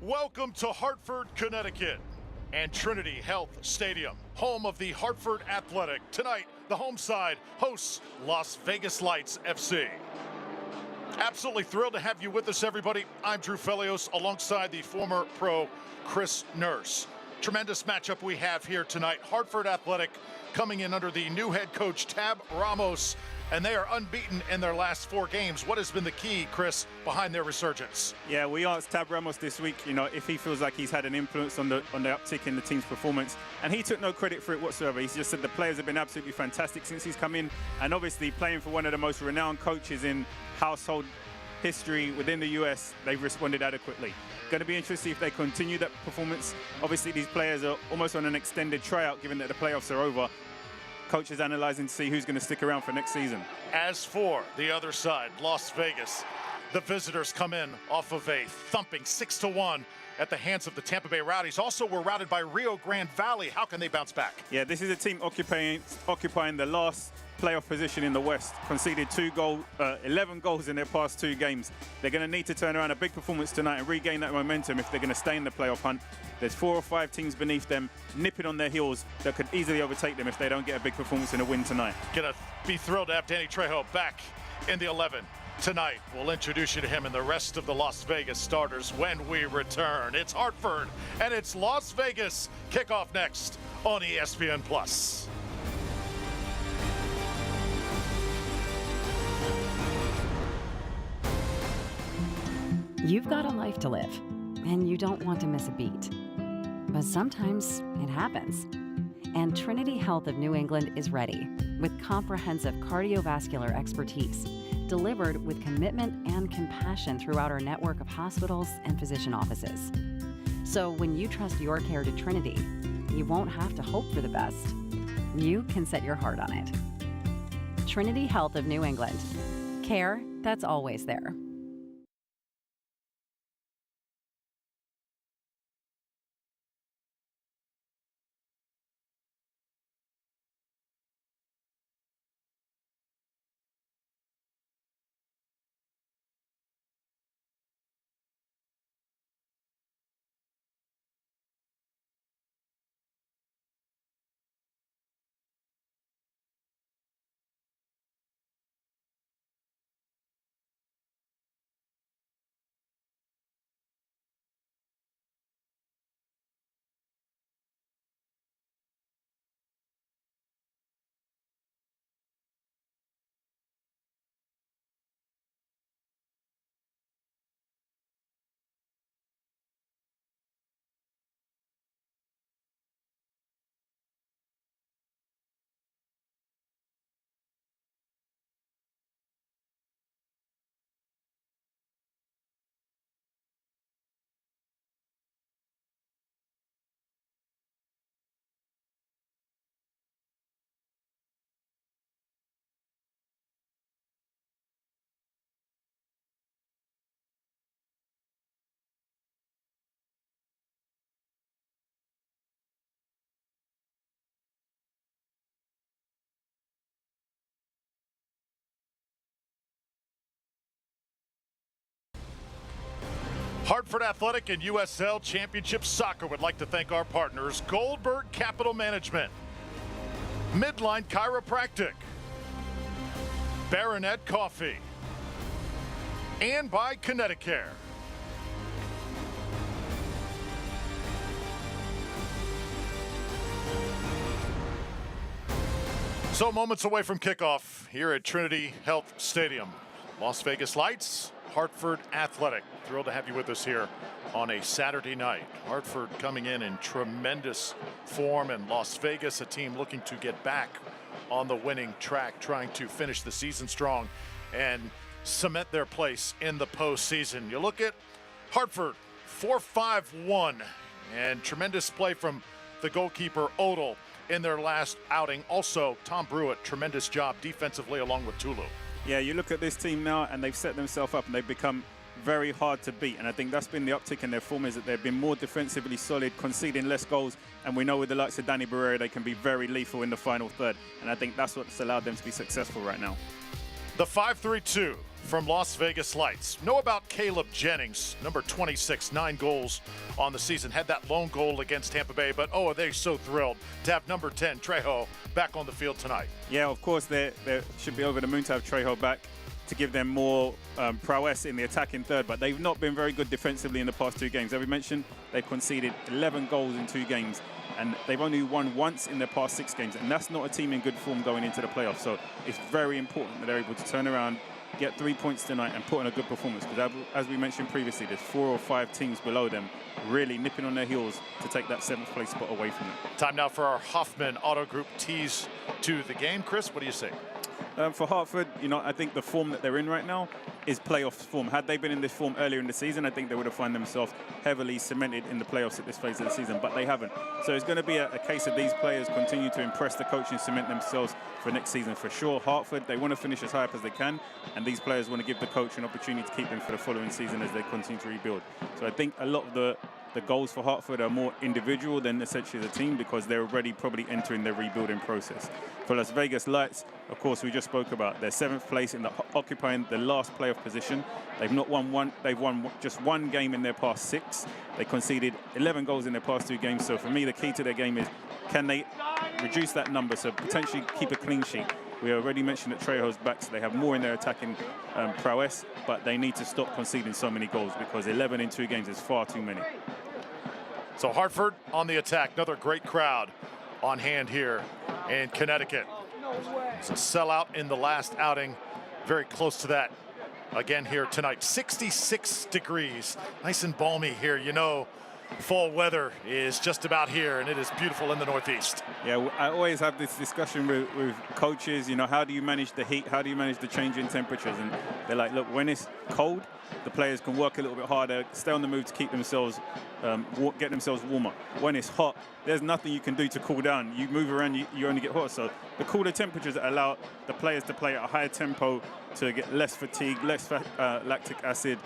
Welcome to Hartford, Connecticut, and Trinity Health Stadium, home of the Hartford Athletic. Tonight, the home side hosts Las Vegas Lights FC. Absolutely thrilled to have you with us, everybody. I'm Drew Felios, alongside the former pro Chris Nurse. Tremendous matchup we have here tonight. Hartford Athletic coming in under the new head coach, Tab Ramos, and they are unbeaten in their last 4 games. What has been the key, Chris, behind their resurgence? Yeah, we asked Tab Ramos this week, if he feels like he's had an influence on the uptick in the team's performance, and he took no credit for it whatsoever. He just said the players have been absolutely fantastic since he's come in, and obviously playing for one of the most renowned coaches in household history within the US, they've responded adequately. Going to be interesting if they continue that performance. Obviously, these players are almost on an extended tryout, given that the playoffs are over. Coach is analyzing to see who's going to stick around for next season. As for the other side, Las Vegas, the visitors come in off of a thumping 6-1 at the hands of the Tampa Bay Rowdies. Also, were routed by Rio Grande Valley. How can they bounce back? Yeah, this is a team occupying the last playoff position in the West, conceded 11 goals in their past 2 games. They're going to need to turn around a big performance tonight and regain that momentum if they're going to stay in the playoff hunt. There's 4 or 5 teams beneath them nipping on their heels that could easily overtake them if they don't get a big performance in a win tonight. Gonna be thrilled to have Danny Trejo back in the 11 tonight. We'll introduce you to him and the rest of the Las Vegas starters when we return. It's Hartford and it's Las Vegas. Kickoff next on ESPN+. You've got a life to live, and you don't want to miss a beat. But sometimes it happens. And Trinity Health of New England is ready with comprehensive cardiovascular expertise, delivered with commitment and compassion throughout our network of hospitals and physician offices. So when you trust your care to Trinity, you won't have to hope for the best. You can set your heart on it. Trinity Health of New England. Care that's always there. Hartford Athletic and USL Championship Soccer would like to thank our partners, Goldberg Capital Management, Midline Chiropractic, Baronet Coffee, and by Connecticut. So moments away from kickoff here at Trinity Health Stadium. Las Vegas Lights, Hartford Athletic. Thrilled to have you with us here on a Saturday night. Hartford coming in tremendous form, and Las Vegas, a team looking to get back on the winning track, trying to finish the season strong and cement their place in the postseason. You look at Hartford, 4-5-1, and tremendous play from the goalkeeper, Odell, in their last outing. Also, Tom Brewitt, tremendous job defensively along with Tulu. Yeah, you look at this team now, and they've set themselves up, and they've become very hard to beat. And I think that's been the uptick in their form, is that they've been more defensively solid, conceding less goals. And we know with the likes of Danny Barrera, they can be very lethal in the final third. And I think that's what's allowed them to be successful right now. The 5-3-2 from Las Vegas Lights. Know about Caleb Jennings, number 26, 9 goals on the season. Had that lone goal against Tampa Bay, but oh, are they so thrilled to have number 10, Trejo, back on the field tonight. Yeah, of course, they should be over the moon to have Trejo back to give them more prowess in the attacking third, but they've not been very good defensively in the past 2 games. As we mentioned, they've conceded 11 goals in 2 games, and they've only won once in their past 6 games, and that's not a team in good form going into the playoffs. So it's very important that they're able to turn around, get 3 points tonight, and put in a good performance, because as we mentioned previously, there's 4 or 5 teams below them really nipping on their heels to take that 7th place spot away from them. Time now for our Hoffman Auto Group tease to the game. Chris, what do you say? For Hartford, I think the form that they're in right now is playoff form. Had they been in this form earlier in the season, I think they would have found themselves heavily cemented in the playoffs at this phase of the season, but they haven't. So it's going to be a case of these players continue to impress the coach and cement themselves for next season for sure. Hartford, they want to finish as high up as they can, and these players want to give the coach an opportunity to keep them for the following season as they continue to rebuild. So I think a lot of the goals for Hartford are more individual than essentially the team, because they're already probably entering their rebuilding process. For Las Vegas Lights, of course, we just spoke about their 7th place in occupying the last playoff position. They've not won one. They've won just 1 game in their past 6. They conceded 11 goals in their past 2 games. So for me, the key to their game is, can they reduce that number, so potentially keep a clean sheet? We already mentioned that Trejo's back, so they have more in their attacking prowess, but they need to stop conceding so many goals, because 11 in 2 games is far too many. So Hartford on the attack. Another great crowd on hand here in Connecticut. It's a sellout in the last outing. Very close to that again here tonight. 66 degrees. Nice and balmy here. Fall weather is just about here, and it is beautiful in the Northeast. Yeah, I always have this discussion with coaches, how do you manage the heat? How do you manage the change in temperatures? And they're like, look, when it's cold, the players can work a little bit harder, stay on the move to keep themselves, get themselves warmer. When it's hot, there's nothing you can do to cool down. You move around, you only get hotter. So the cooler temperatures allow the players to play at a higher tempo, to get less fatigue, less lactic acid,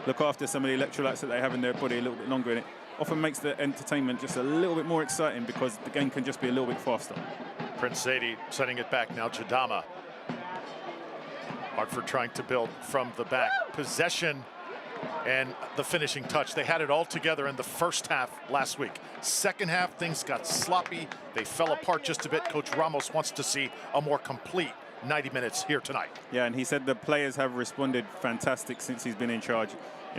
look after some of the electrolytes that they have in their body a little bit longer, and it often makes the entertainment just a little bit more exciting, because the game can just be a little bit faster. Prince Zadie sending it back now. Chadama. Hartford trying to build from the back. Possession and the finishing touch. They had it all together in the first half last week. Second half, things got sloppy. They fell apart just a bit. Coach Ramos wants to see a more complete 90 minutes here tonight. Yeah, and he said the players have responded fantastic since he's been in charge.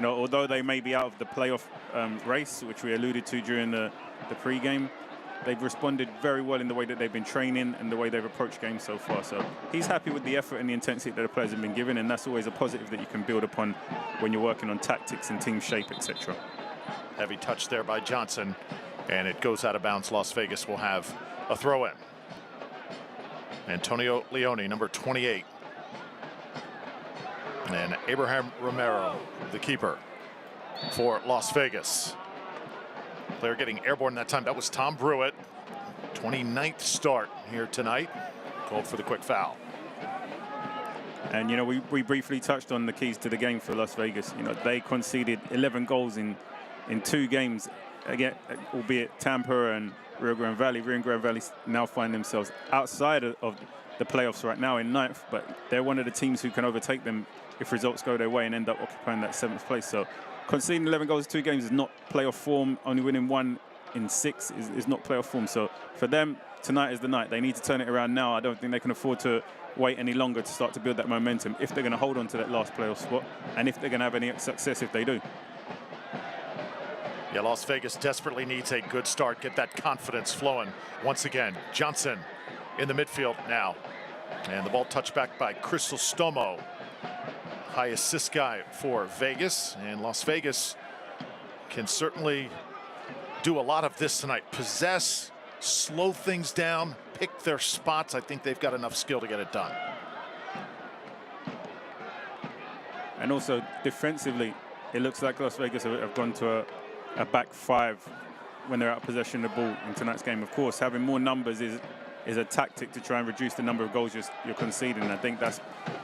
Although they may be out of the playoff race, which we alluded to during the pre-game, they've responded very well in the way that they've been training and the way they've approached games so far. So he's happy with the effort and the intensity that the players have been given, and that's always a positive that you can build upon when you're working on tactics and team shape, etc. Heavy touch there by Johnson, and it goes out of bounds. Las Vegas will have a throw-in. Antonio Leone, number 28. And Abraham Romero, the keeper for Las Vegas. Player getting airborne that time. That was Tom Brewitt. 29th start here tonight. Called for the quick foul. And, we briefly touched on the keys to the game for Las Vegas. They conceded 11 goals in 2 games, again, albeit Tampa and Rio Grande Valley. Rio Grande Valley now find themselves outside of the playoffs right now in 9th, but they're one of the teams who can overtake them if results go their way and end up occupying that 7th place. So conceding 11 goals in 2 games is not playoff form. Only winning 1 in 6 is not playoff form. So for them, tonight is the night. They need to turn it around now. I don't think they can afford to wait any longer to start to build that momentum if they're going to hold on to that last playoff spot, and if they're going to have any success if they do. Yeah, Las Vegas desperately needs a good start, get that confidence flowing once again. Johnson in the midfield now, and the ball touched back by Crisostomo. High assist guy for Vegas, and Las Vegas can certainly do a lot of this tonight. Possess, slow things down, pick their spots. I think they've got enough skill to get it done. And also defensively, it looks like Las Vegas have gone to a back 5 when they're out of possession of the ball in tonight's game. Of course, having more numbers is a tactic to try and reduce the number of goals you're conceding. I think that's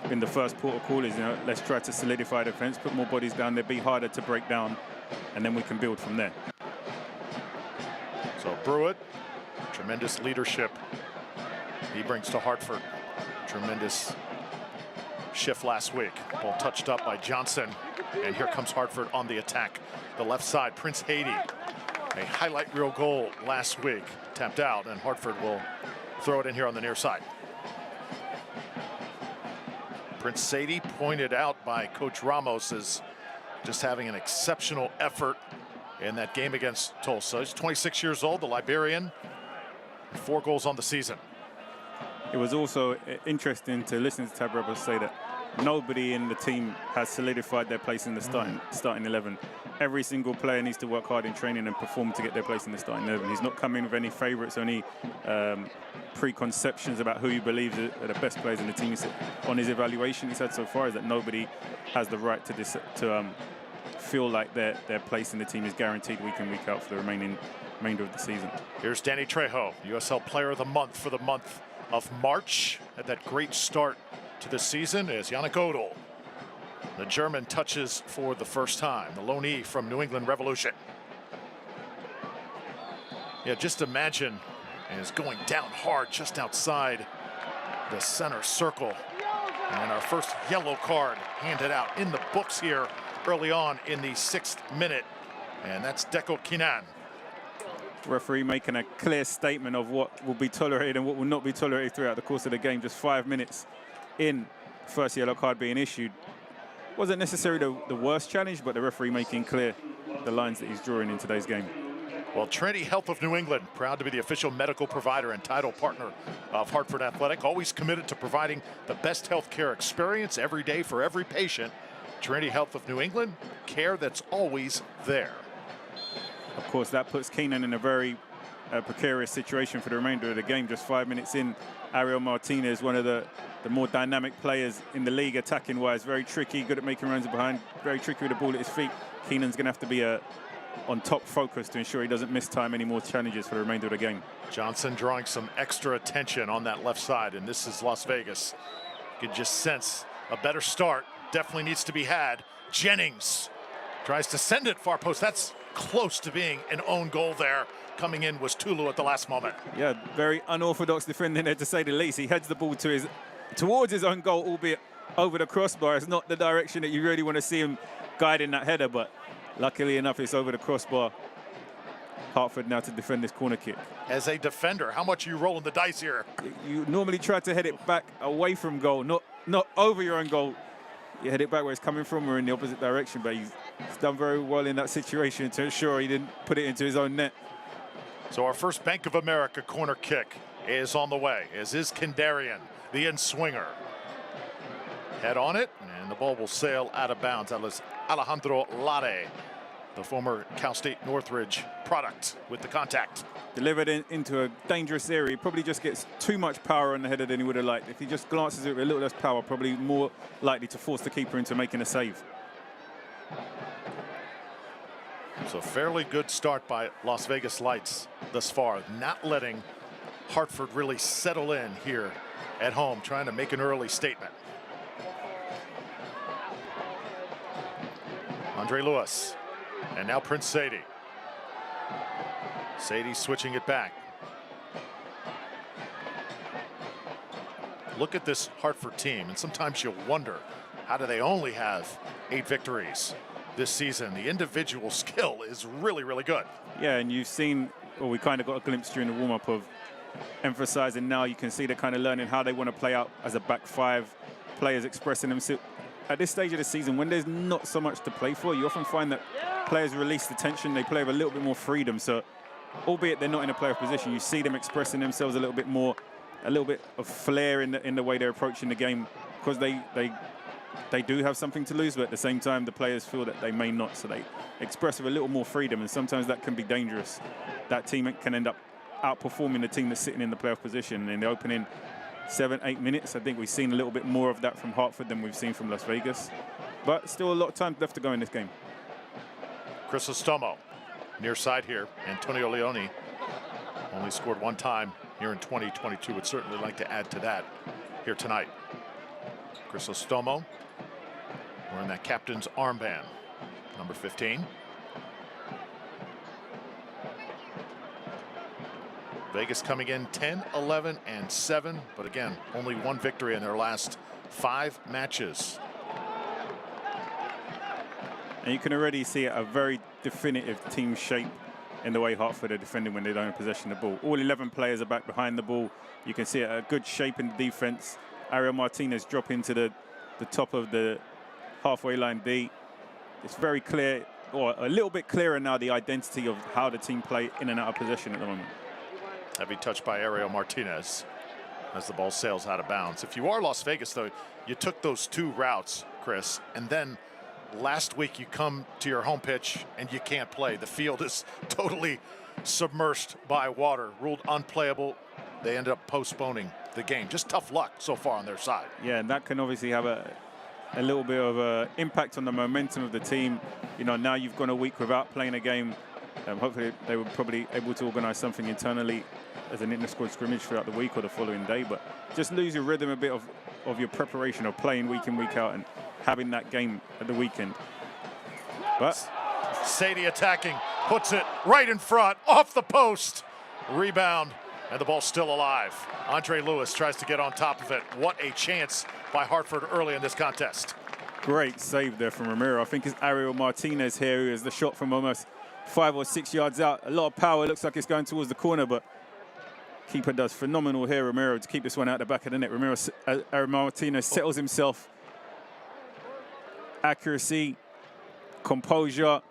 been the first port of call is, let's try to solidify defense, put more bodies down there, be harder to break down, and then we can build from there. So Brewitt, tremendous leadership he brings to Hartford. Tremendous shift last week. Ball touched up by Johnson, and here comes Hartford on the attack. The left side, Prince Haiti, a highlight reel goal last week, tapped out, and Hartford will throw it in here on the near side. Prince Sadie, pointed out by Coach Ramos, as just having an exceptional effort in that game against Tulsa. He's 26 years old, the Liberian, 4 goals on the season. It was also interesting to listen to Barrera say that nobody in the team has solidified their place in the starting 11. Every single player needs to work hard in training and perform to get their place in the starting 11. He's not coming with any favourites or any preconceptions about who he believes are the best players in the team. On his evaluation, he said so far is that nobody has the right to feel like their place in the team is guaranteed week in, week out for the remainder of the season. Here's Danny Trejo, USL Player of the Month for the month of March. Had that great start to the season as Yannick Odell, the German, touches for the first time. The loanee from New England Revolution. Yeah, just imagine, is going down hard just outside the center circle. And our first yellow card handed out in the books here early on in the 6th minute. And that's Deco Kinan. Referee making a clear statement of what will be tolerated and what will not be tolerated throughout the course of the game. Just 5 minutes in, first yellow card being issued. Wasn't necessarily the worst challenge, but the referee making clear the lines that he's drawing in today's game. Well, Trinity Health of New England, proud to be the official medical provider and title partner of Hartford Athletic, always committed to providing the best health care experience every day for every patient. Trinity Health of New England, care that's always there. Of course, that puts Keenan in a very precarious situation for the remainder of the game. Just 5 minutes in, Ariel Martinez, one of the more dynamic players in the league attacking-wise, very tricky, good at making runs behind, very tricky with the ball at his feet. Keenan's going to have to be on top focus to ensure he doesn't miss time any more challenges for the remainder of the game. Johnson drawing some extra attention on that left side, and this is Las Vegas. You can just sense a better start definitely needs to be had. Jennings tries to send it far post. That's close to being an own goal there. Coming in was Tulu at the last moment. Yeah, very unorthodox defending there, to say the least. He heads the ball towards his own goal, albeit over the crossbar. It's not the direction that you really want to see him guiding that header, but luckily enough, it's over the crossbar. Hartford now to defend this corner kick. As a defender, how much are you rolling the dice here? You normally try to head it back away from goal, not over your own goal. You head it back where it's coming from or in the opposite direction, but he's done very well in that situation to ensure he didn't put it into his own net. So our first Bank of America corner kick is on the way, as is Kendarian, the in-swinger. Head on it, and the ball will sail out of bounds. That was Alejandro Lade, the former Cal State Northridge product, with the contact. Delivered into a dangerous area. He probably just gets too much power on the header than he would have liked. If he just glances it with a little less power, probably more likely to force the keeper into making a save. So fairly good start by Las Vegas Lights thus far, not letting Hartford really settle in here at home, trying to make an early statement. Andre Lewis, and now Prince Sadie. Sadie switching it back. Look at this Hartford team, and sometimes you wonder, how do they only have 8 victories this season? The individual skill is really, really good. Yeah, and you've seen, well, we kind of got a glimpse during the warm-up of emphasizing now you can see they're kind of learning how they want to play out as a back five, players expressing themselves. At this stage of the season, when there's not so much to play for, you often find that players release the tension, they play with a little bit more freedom. So, albeit they're not in a playoff position, you see them expressing themselves a little bit more, a little bit of flair in the way they're approaching the game, because they do have something to lose, but at the same time, the players feel that they may not, so they express with a little more freedom, and sometimes that can be dangerous. That team can end up outperforming the team that's sitting in the playoff position. In the opening 7-8 minutes, I think we've seen a little bit more of that from Hartford than we've seen from Las Vegas, but still a lot of time left to go in this game. Crisostomo, near side here. Antonio Leone only scored 1 time here in 2022. Would certainly like to add to that here tonight. Crisostomo wearing that captain's armband, number 15. Vegas coming in 10, 11, and 7, but again, only 1 victory in their last 5 matches. And you can already see a very definitive team shape in the way Hartford are defending when they don't have possession of the ball. All 11 players are back behind the ball. You can see a good shape in the defense. Ariel Martinez drop into the top of the halfway line D. It's very clear, or a little bit clearer now, the identity of how the team play in and out of possession at the moment. Heavy touch by Ariel Martinez as the ball sails out of bounds. If you are Las Vegas, though, you took those 2 routes, Chris, and then last week you come to your home pitch and you can't play. The field is totally submerged by water, ruled unplayable. They ended up postponing the game. Just tough luck so far on their side. Yeah, and that can obviously have a little bit of an impact on the momentum of the team. You know, now you've gone a week without playing a game. Hopefully they were probably able to organize something internally as an inter-squad scrimmage throughout the week or the following day, but just lose your rhythm a bit of your preparation of playing week in, week out and having that game at the weekend. But Sadie attacking, puts it right in front, off the post. Rebound, and the ball's still alive. Andre Lewis tries to get on top of it. What a chance by Hartford early in this contest. Great save there from Romero. I think it's Ariel Martinez here who has the shot from almost 5 or 6 yards out. A lot of power, looks like it's going towards the corner, but keeper does phenomenal here, Romero, to keep this one out the back of the net. Ariel Martinez settles himself. Accuracy, composure.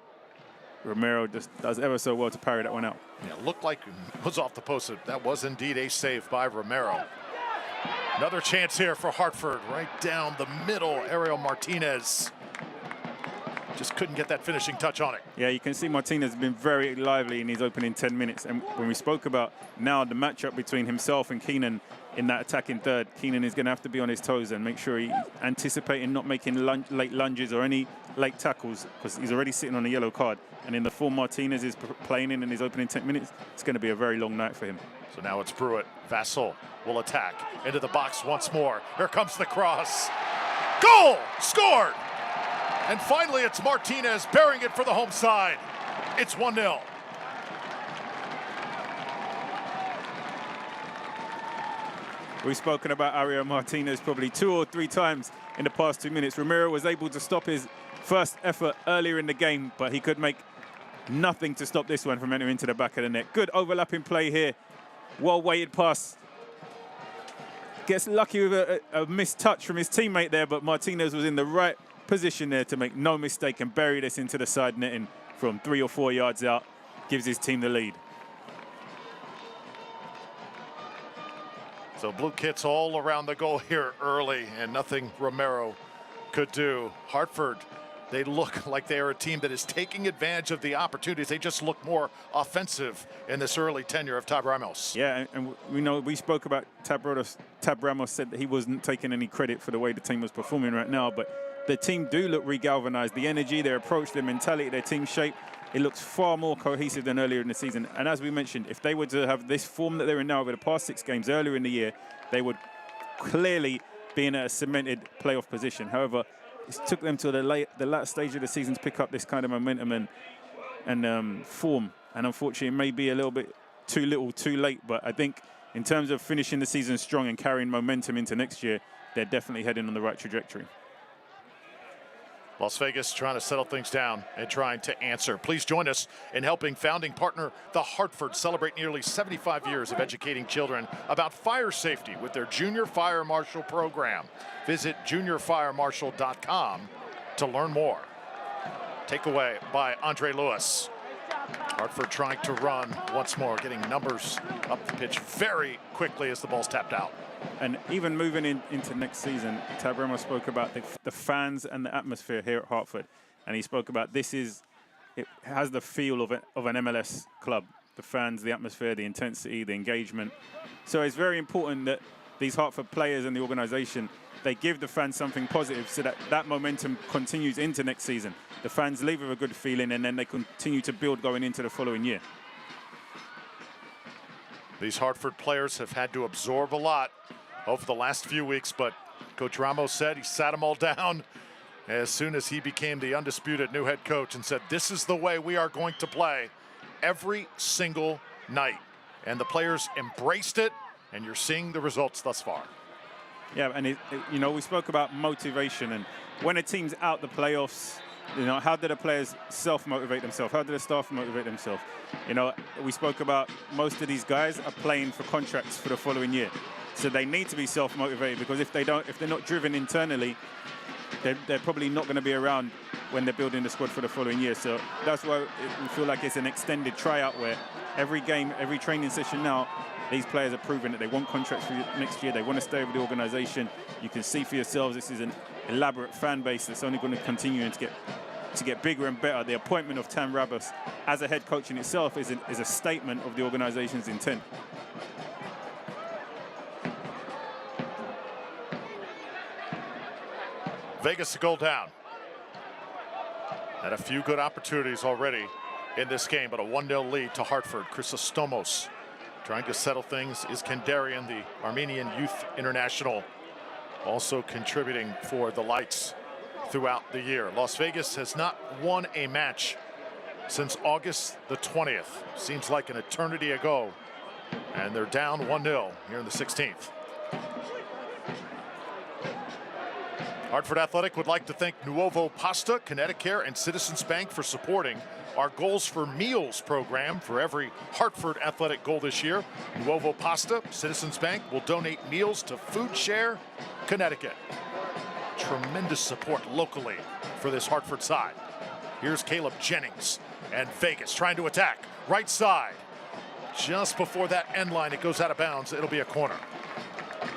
Romero just does ever so well to parry that one out. Yeah, looked like it was off the post. That was indeed a save by Romero. Another chance here for Hartford, right down the middle. Ariel Martinez just couldn't get that finishing touch on it. Yeah, you can see Martinez has been very lively in his opening 10 minutes. And when we spoke about now the matchup between himself and Keenan in that attacking third, Keenan is going to have to be on his toes and make sure he's anticipating not making late lunges or any late tackles, because he's already sitting on a yellow card. And in the form Martinez is playing in his opening 10 minutes, it's going to be a very long night for him. So now it's Brewitt. Vassell will attack into the box once more. Here comes the cross. Goal! Scored! And finally, it's Martinez bearing it for the home side. It's 1-0. We've spoken about Ariel Martinez probably 2 or 3 times in the past 2 minutes. Romero was able to stop his first effort earlier in the game, but he could make nothing to stop this one from entering into the back of the net. Good overlapping play here. Well-weighted pass. Gets lucky with a missed touch from his teammate there, but Martinez was in the right position there to make no mistake and bury this into the side netting from 3 or 4 yards out. Gives his team the lead. So blue kits all around the goal here early, and nothing Romero could do. Hartford, they look like they are a team that is taking advantage of the opportunities. They just look more offensive in this early tenure of Tab Ramos. Yeah, and we know we spoke about Tab Ramos said that he wasn't taking any credit for the way the team was performing right now, but the team do look re-galvanized. The energy, their approach, their mentality, their team shape, it looks far more cohesive than earlier in the season. And as we mentioned, if they were to have this form that they're in now over the past 6 games earlier in the year, they would clearly be in a cemented playoff position. However, it took them to the last stage of the season to pick up this kind of momentum and form. And unfortunately, it may be a little bit too little, too late. But I think in terms of finishing the season strong and carrying momentum into next year, they're definitely heading on the right trajectory. Las Vegas trying to settle things down and trying to answer. Please join us in helping founding partner The Hartford celebrate nearly 75 years of educating children about fire safety with their Junior Fire Marshal program. Visit juniorfiremarshal.com to learn more. Takeaway by Andre Lewis. Hartford trying to run once more, getting numbers up the pitch very quickly as the ball's tapped out. And even moving into next season, Tab Ramos spoke about the fans and the atmosphere here at Hartford. And he spoke about it has the feel of an MLS club. The fans, the atmosphere, the intensity, the engagement. So it's very important that these Hartford players and the organization, they give the fans something positive so that momentum continues into next season. The fans leave with a good feeling and then they continue to build going into the following year. These Hartford players have had to absorb a lot over the last few weeks, but Coach Ramos said he sat them all down as soon as he became the undisputed new head coach and said, this is the way we are going to play every single night. And the players embraced it, and you're seeing the results thus far. Yeah, and you know, we spoke about motivation, and when a team's out the playoffs, you know, how do the players self-motivate themselves? How do the staff motivate themselves? You know, we spoke about most of these guys are playing for contracts for the following year, so they need to be self-motivated, because if they're not driven internally, they're probably not going to be around when they're building the squad for the following year. So that's why we feel like it's an extended tryout, where every game, every training session now, these players are proving that they want contracts for next year. They want to stay with the organization. You can see for yourselves, this is an elaborate fan base that's only going to continue to get bigger and better. The appointment of Tam Rabas as a head coach in itself is a statement of the organization's intent. Vegas a goal down. Had a few good opportunities already in this game, but a 1-0 lead to Hartford. Chrysostomos trying to settle things is Kandarian, the Armenian youth international, also contributing for the Lights throughout the year. Las Vegas has not won a match since August the 20th. Seems like an eternity ago. And they're down 1-0 here in the 16th. Hartford Athletic would like to thank Nuovo Pasta, Connecticut, and Citizens Bank for supporting our Goals for Meals program. For every Hartford Athletic goal this year, Nuovo Pasta, Citizens Bank will donate meals to Food Share Connecticut. Tremendous support locally for this Hartford side. Here's Caleb Jennings, and Vegas trying to attack. Right side. Just before that end line, it goes out of bounds. It'll be a corner.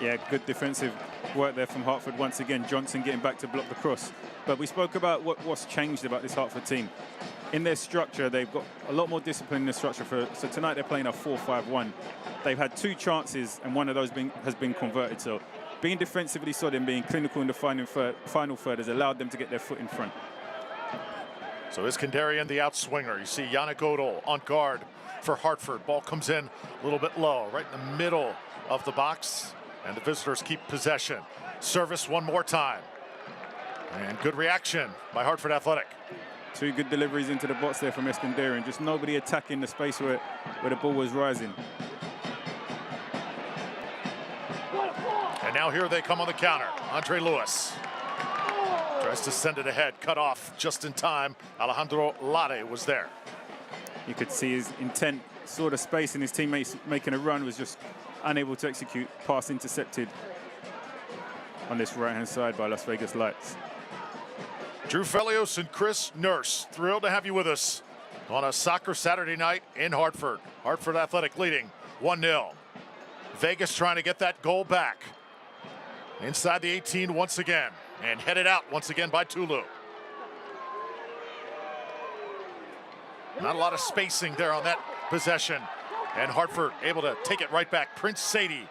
Yeah, good defensive work there from Hartford once again. Johnson getting back to block the cross. But we spoke about what's changed about this Hartford team. In their structure, they've got a lot more discipline in the structure. So tonight they're playing a 4-5-1. They've had 2 chances, and one of those has been converted. So being defensively solid and being clinical in the final third has allowed them to get their foot in front. So is Kandarian the outswinger? You see Yannick Odol on guard for Hartford. Ball comes in a little bit low, right in the middle of the box, and the visitors keep possession. Service one more time. And good reaction by Hartford Athletic. 2 good deliveries into the box there from Eskandarian. Just nobody attacking the space where the ball was rising. And now here they come on the counter. Andre Lewis tries to send it ahead, cut off just in time. Alejandro Lade was there. You could see his intent, saw the space, and his teammates making a run, was just unable to execute. Pass intercepted on this right-hand side by Las Vegas Lights. Drew Felios and Chris Nurse, thrilled to have you with us on a soccer Saturday night in Hartford. Hartford Athletic leading 1-0. Vegas trying to get that goal back. Inside the 18 once again, and headed out once again by Tulu. Not a lot of spacing there on that possession, and Hartford able to take it right back. Prince Sadie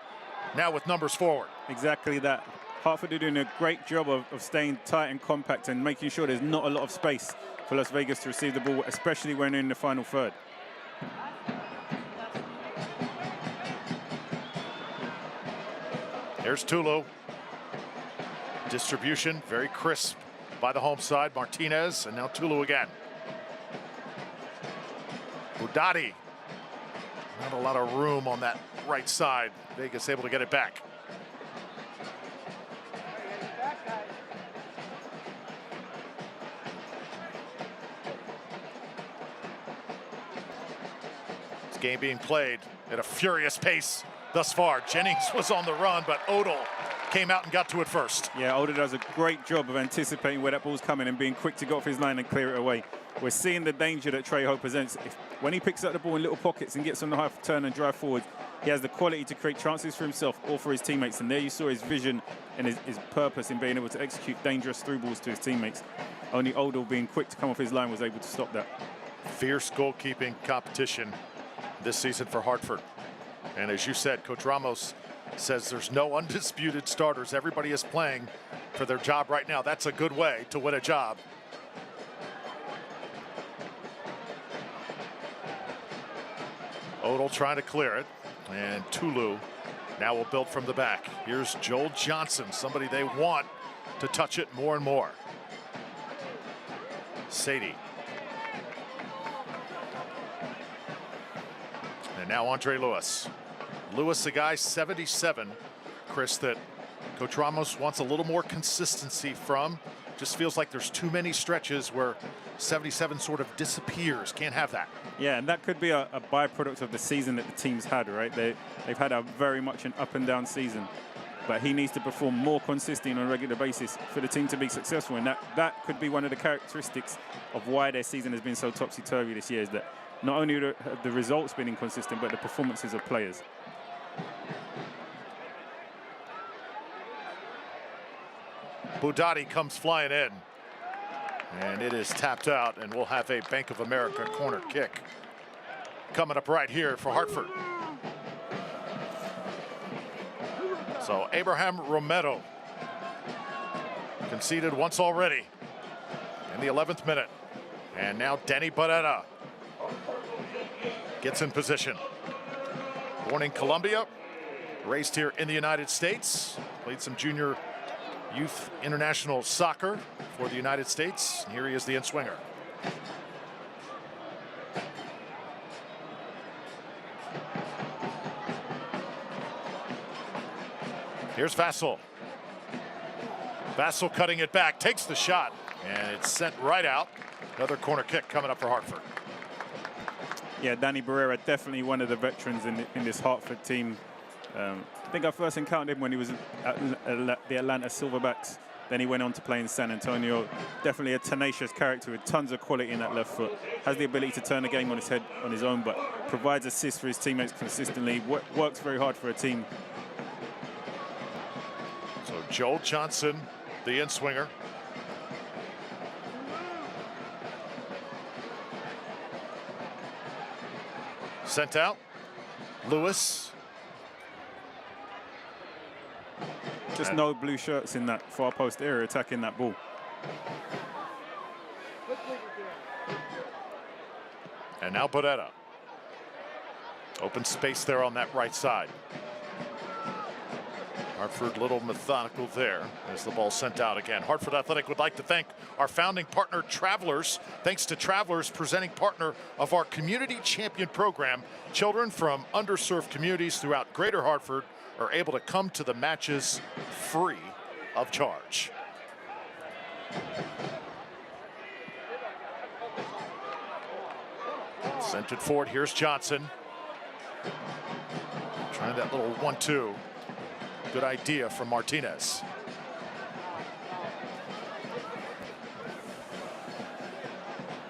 now with numbers forward. Exactly that. Hartford are doing a great job of staying tight and compact and making sure there's not a lot of space for Las Vegas to receive the ball, especially when in the final third. There's Tulu. Distribution very crisp by the home side. Martinez, and now Tulu again. Udati. Not a lot of room on that right side. Vegas able to get it back. This game being played at a furious pace thus far. Jennings was on the run, but Odell came out and got to it first. Yeah, Odell does a great job of anticipating where that ball's coming and being quick to go off his line and clear it away. We're seeing the danger that Trejo presents. When he picks up the ball in little pockets and gets on the half turn and drive forward, he has the quality to create chances for himself or for his teammates. And there you saw his vision and his purpose in being able to execute dangerous through balls to his teammates. Only Odell, being quick to come off his line, was able to stop that. Fierce goalkeeping competition this season for Hartford. And as you said, Coach Ramos says there's no undisputed starters. Everybody is playing for their job right now. That's a good way to win a job. Odell trying to clear it, and Tulu now will build from the back. Here's Joel Johnson, somebody they want to touch it more and more. Sadie. And now Andre Lewis. Lewis, the guy 77, Chris, that Coach Ramos wants a little more consistency from. Just feels like there's too many stretches where 77 sort of disappears. Can't have that. Yeah, and that could be a byproduct of the season that the team's had, right? They've had a very much an up and down season. But he needs to perform more consistently on a regular basis for the team to be successful. And that could be one of the characteristics of why their season has been so topsy-turvy this year, is that not only have the results been inconsistent, but the performances of players. Budati comes flying in. And it is tapped out, and we'll have a Bank of America corner kick coming up right here for Hartford. So Abraham Romero conceded once already in the 11th minute. And now Danny Barrera gets in position. Born in Colombia, raised here in the United States, played some junior youth international soccer for the United States. And here he is, the in-swinger. Here's Vassell. Vassell cutting it back, takes the shot, and it's sent right out. Another corner kick coming up for Hartford. Yeah, Danny Barrera, definitely one of the veterans in this Hartford team. I think I first encountered him when he was at the Atlanta Silverbacks. Then he went on to play in San Antonio. Definitely a tenacious character with tons of quality in that left foot. Has the ability to turn the game on his head on his own, but provides assists for his teammates consistently. Works very hard for a team. So Joel Johnson, the in-swinger. Sent out. Lewis. Just no blue shirts in that far post area attacking that ball. And now Barrera. Open space there on that right side. Hartford a little methodical there as the ball sent out again. Hartford Athletic would like to thank our founding partner, Travelers. Thanks to Travelers, presenting partner of our Community Champion program. Children from underserved communities throughout Greater Hartford are able to come to the matches free of charge. Sent it forward. Here's Johnson. Trying that little 1-2. Good idea from Martinez.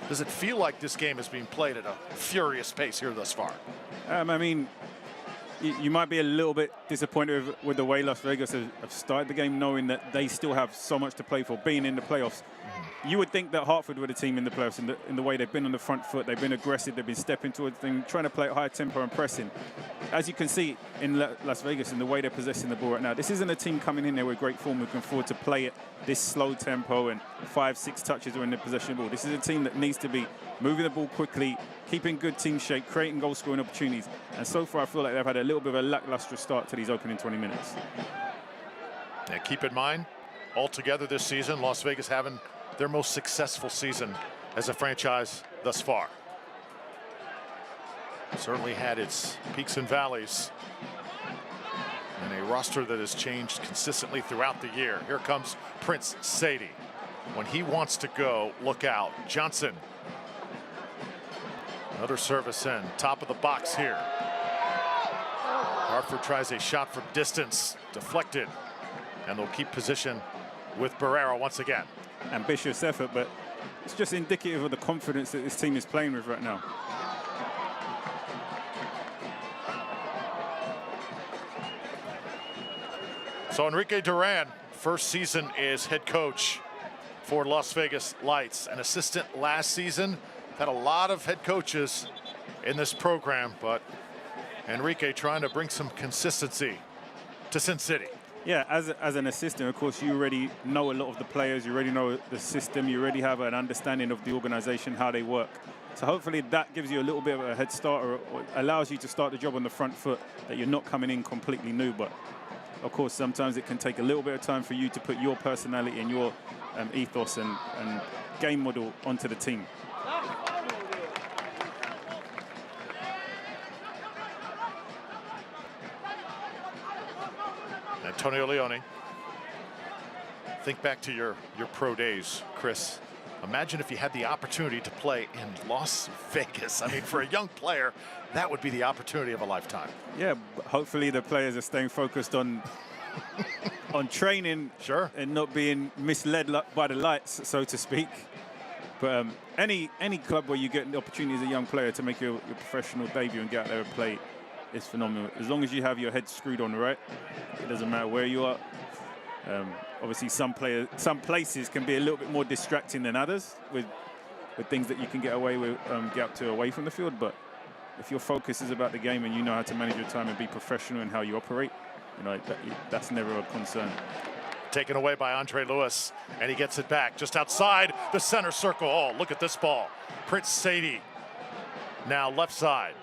Does it feel like this game is being played at a furious pace here thus far? I mean, you might be a little bit disappointed with the way Las Vegas have started the game, knowing that they still have so much to play for, being in the playoffs. You would think that Hartford were the team in the playoffs in the way they've been on the front foot. They've been aggressive. They've been stepping towards things, trying to play at high tempo and pressing. As you can see in Las Vegas, in the way they're possessing the ball right now, this isn't a team coming in there with great form who can afford to play at this slow tempo and 5-6 touches or in the possession of the ball. This is a team that needs to be moving the ball quickly, keeping good team shape, creating goal-scoring opportunities. And so far, I feel like they've had a little bit of a lackluster start to these opening 20 minutes. Now, keep in mind, altogether this season, Las Vegas having their most successful season as a franchise thus far. Certainly had its peaks and valleys, and a roster that has changed consistently throughout the year. Here comes Prince Sadie. When he wants to go, look out. Johnson. Another service in, top of the box here. Hartford tries a shot from distance, deflected, and they'll keep position with Barrera once again. Ambitious effort, but it's just indicative of the confidence that this team is playing with right now. So Enrique Duran, first season is head coach for Las Vegas Lights, an assistant last season. Had a lot of head coaches in this program, but Enrique trying to bring some consistency to Sin City. Yeah, as an assistant, of course, you already know a lot of the players. You already know the system. You already have an understanding of the organization, how they work. So hopefully that gives you a little bit of a head start, or allows you to start the job on the front foot, that you're not coming in completely new. But of course, sometimes it can take a little bit of time for you to put your personality and your ethos and game model onto the team. Antonio Leone Think back to your pro days, Chris. Imagine if you had the opportunity to play in Las Vegas. I mean, for a young player, that would be the opportunity of a lifetime. Yeah, hopefully the players are staying focused on training, sure, and not being misled by the lights, so to speak. But any club where you get the opportunity as a young player to make your professional debut and get out there and play is phenomenal. As long as you have your head screwed on right, it doesn't matter where you are. Obviously, some places can be a little bit more distracting than others with things that you can get away with, get up to away from the field. But if your focus is about the game and you know how to manage your time and be professional in how you operate, you know that's never a concern. Taken away by Andre Lewis, and he gets it back just outside the center circle. Oh, look at this ball. Prince Sadie now left side.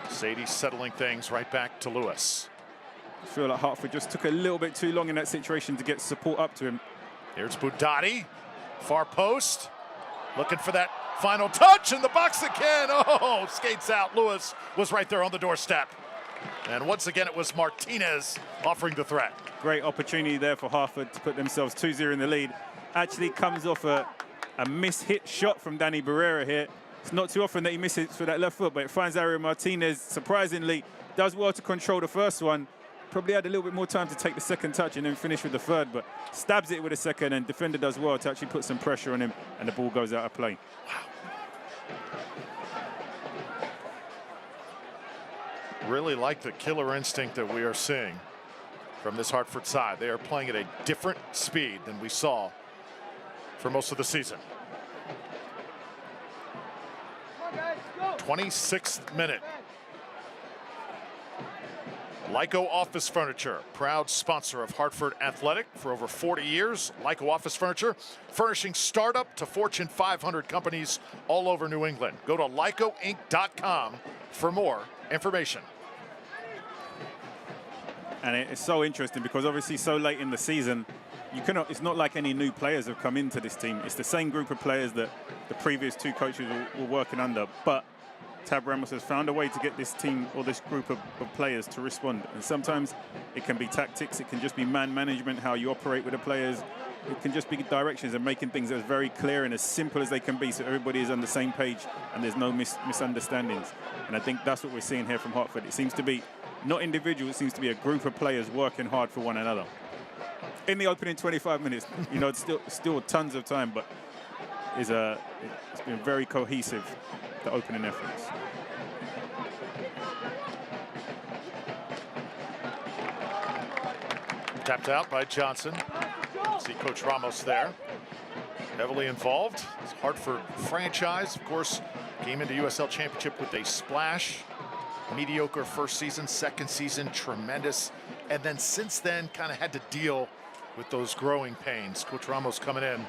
Sadie settling things right back to Lewis. I feel like Hartford just took a little bit too long in that situation to get support up to him. Here's Budati, far post, looking for that final touch in the box again. Oh, skates out. Lewis was right there on the doorstep. And once again, it was Martinez offering the threat. Great opportunity there for Hartford to put themselves 2-0 in the lead. Actually comes off a miss-hit shot from Danny Barrera here. It's not too often that he misses for that left foot, but it finds Ariel Martinez, surprisingly, does well to control the first one. Probably had a little bit more time to take the second touch and then finish with the third, but stabs it with a second, and defender does well to actually put some pressure on him, and the ball goes out of play. Really like the killer instinct that we are seeing from this Hartford side. They are playing at a different speed than we saw for most of the season. 26th minute. Lyco Office Furniture, proud sponsor of Hartford Athletic for over 40 years. Lyco Office Furniture, furnishing startup to Fortune 500 companies all over New England. Go to lycoinc.com for more information. And it's so interesting because obviously so late in the season, it's not like any new players have come into this team. It's the same group of players that the previous two coaches were working under. But Tab Ramos has found a way to get this team or this group of players to respond. And sometimes it can be tactics, it can just be man management, how you operate with the players. It can just be directions and making things as very clear and as simple as they can be so everybody is on the same page and there's no misunderstandings. And I think that's what we're seeing here from Hartford. It seems to be not individual, it seems to be a group of players working hard for one another. In the opening 25 minutes, you know, it's still tons of time, but it's been very cohesive, the opening efforts. Tapped out by Johnson. See Coach Ramos there, heavily involved. This Hartford franchise, of course, came into USL Championship with a splash. Mediocre first season, second season, tremendous. And then since then, kind of had to deal with those growing pains. Coach Ramos coming in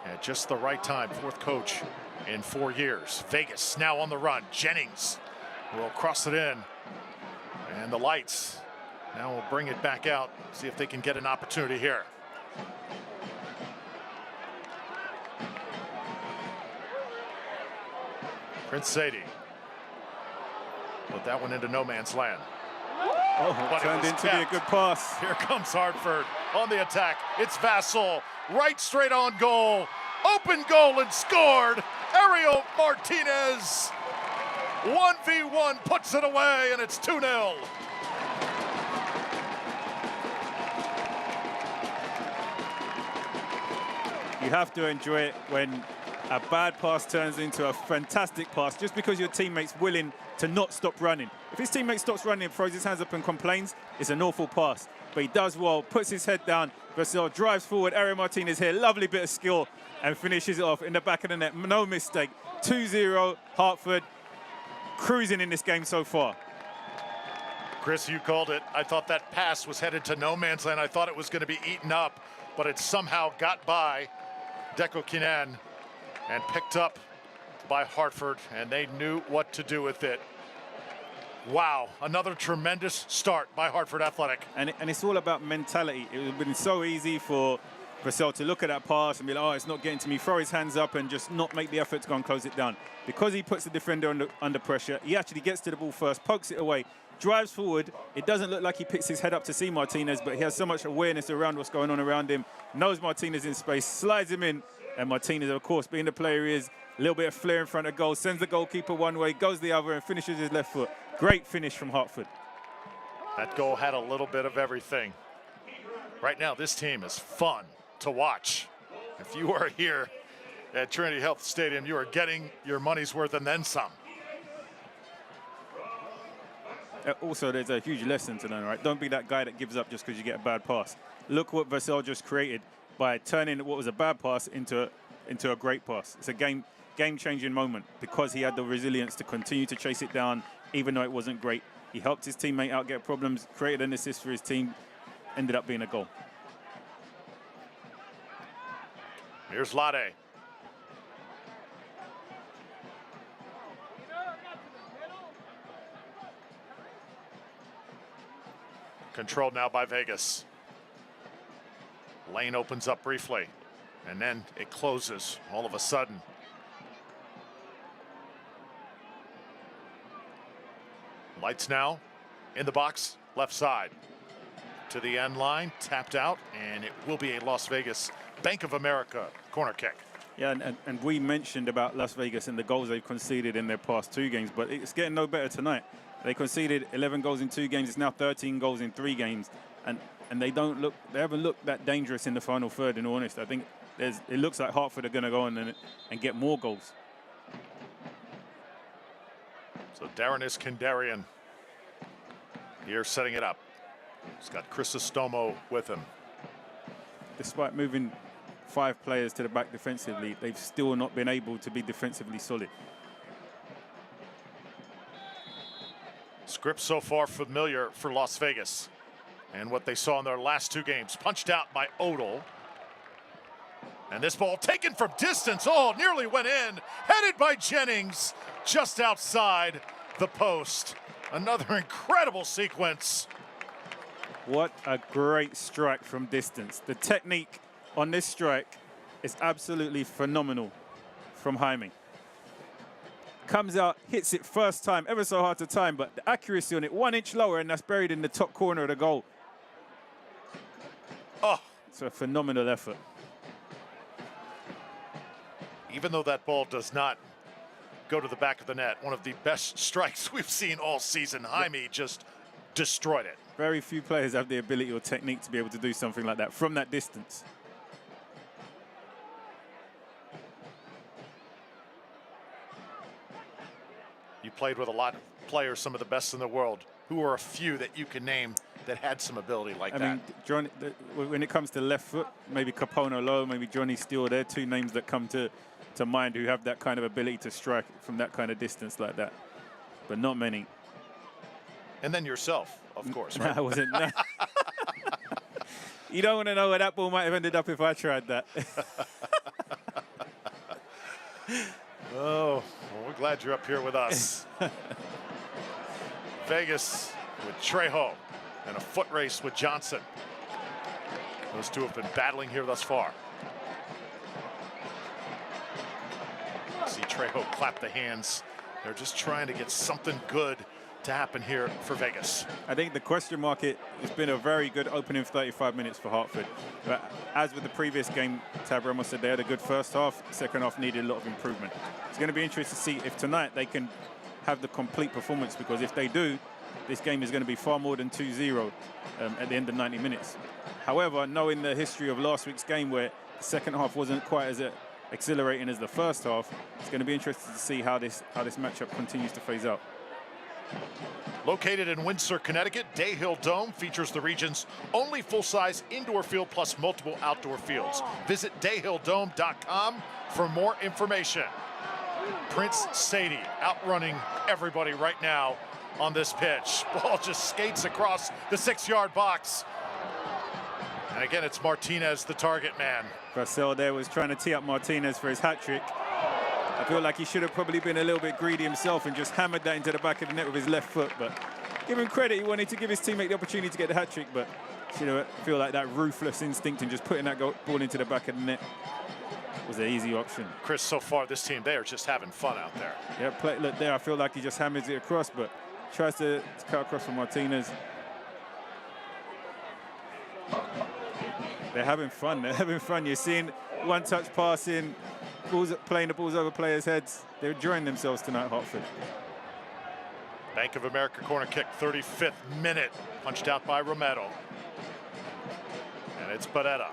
at just the right time, fourth coach in 4 years. Vegas now on the run. Jennings will cross it in. And the lights now will bring it back out, see if they can get an opportunity here. Prince Sadie. Put that one into no man's land. Oh, turned into be a good pass. Here comes Hartford on the attack. It's Vassell, right straight on goal. Open goal and scored. Ariel Martinez, 1v1, puts it away, and it's 2-0. You have to enjoy it when a bad pass turns into a fantastic pass just because your teammate's willing to not stop running. If his teammate stops running, throws his hands up and complains, it's an awful pass. But he does well, puts his head down. Vassell drives forward. Ariel Martinez here, lovely bit of skill, and finishes it off in the back of the net. No mistake. 2-0, Hartford cruising in this game so far. Chris, you called it. I thought that pass was headed to no man's land. I thought it was going to be eaten up, but it somehow got by Deco Kinan and picked up by Hartford, and they knew what to do with it. Wow, another tremendous start by Hartford Athletic. And it's all about mentality. It would have been so easy for Vassell to look at that pass and be like, oh, it's not getting to me, throw his hands up and just not make the effort to go and close it down. Because he puts the defender under pressure, he actually gets to the ball first, pokes it away, drives forward. It doesn't look like he picks his head up to see Martinez, but he has so much awareness around what's going on around him, knows Martinez in space, slides him in, and Martinez, of course, being the player he is, a little bit of flair in front of goal, sends the goalkeeper one way, goes the other, and finishes his left foot. Great finish from Hartford. That goal had a little bit of everything. Right now, this team is fun to watch. If you are here at Trinity Health Stadium, you are getting your money's worth and then some. Also, there's a huge lesson to learn, right? Don't be that guy that gives up just because you get a bad pass. Look what Vassell just created by turning what was a bad pass into a great pass. It's a game-changing moment because he had the resilience to continue to chase it down, even though it wasn't great. He helped his teammate out, get problems, created an assist for his team, ended up being a goal. Here's Lade. Controlled now by Vegas. Lane opens up briefly, and then it closes all of a sudden. Lights now in the box, left side. To the end line, tapped out, and it will be a Las Vegas Bank of America corner kick. Yeah, and we mentioned about Las Vegas and the goals they've conceded in their past 2 games, but it's getting no better tonight. They conceded 11 goals in 2 games. It's now 13 goals in 3 games, and they haven't looked that dangerous in the final third. In all honesty, I think it looks like Hartford are going to go on and get more goals. So Darren Iskandarian here setting it up. He's got Crisostomo with him. Despite moving 5 players to the back defensively, they've still not been able to be defensively solid. Script so far familiar for Las Vegas. And what they saw in their last 2 games. Punched out by Odell. And this ball taken from distance. Oh, nearly went in. Headed by Jennings just outside the post. Another incredible sequence. What a great strike from distance. The technique on this strike is absolutely phenomenal from Jaime. Comes out, hits it first time, ever so hard to time, but the accuracy on it 1 inch lower, and that's buried in the top corner of the goal. Oh, it's a phenomenal effort. Even though that ball does not go to the back of the net, one of the best strikes we've seen all season. Jaime just destroyed it. Very few players have the ability or technique to be able to do something like that from that distance. You played with a lot of players, some of the best in the world. Who are a few that you can name that had some ability like that? I mean, Johnny, when it comes to left foot, maybe Capono Lowe, maybe Johnny Steele, they're 2 names that come to mind who have that kind of ability to strike from that kind of distance like that. But not many. And then yourself, of course, right? I wasn't. No. You don't want to know where that ball might have ended up if I tried that. Oh, well, we're glad you're up here with us. Vegas with Trejo and a foot race with Johnson. Those 2 have been battling here thus far. See Trejo clap the hands. They're just trying to get something good to happen here for Vegas. I think the question mark, it's been a very good opening 35 minutes for Hartford. But as with the previous game, Tab Ramos said they had a good first half. Second half needed a lot of improvement. It's going to be interesting to see if tonight they can have the complete performance, because if they do, this game is going to be far more than 2-0 at the end of 90 minutes. However, knowing the history of last week's game where the second half wasn't quite as exhilarating as the first half, it's going to be interesting to see how this matchup continues to phase out. Located in Windsor, Connecticut, Day Hill Dome features the region's only full-size indoor field plus multiple outdoor fields. Visit dayhilldome.com for more information. Prince Sadie outrunning everybody right now on this pitch. Ball just skates across the 6-yard box. And again, it's Martinez, the target man. Vassell there was trying to tee up Martinez for his hat-trick. I feel like he should have probably been a little bit greedy himself and just hammered that into the back of the net with his left foot. But give him credit, he wanted to give his teammate the opportunity to get the hat-trick, but feel like that ruthless instinct and just putting that ball into the back of the net was an easy option. Chris, so far this team, they are just having fun out there. Yeah, look there, I feel like he just hammers it across, but tries to cut across from Martinez. They're having fun. They're having fun. You're seeing one-touch passing, playing the balls over players' heads. They're enjoying themselves tonight, Hartford. Bank of America corner kick, 35th minute, punched out by Romero. And it's Barrera.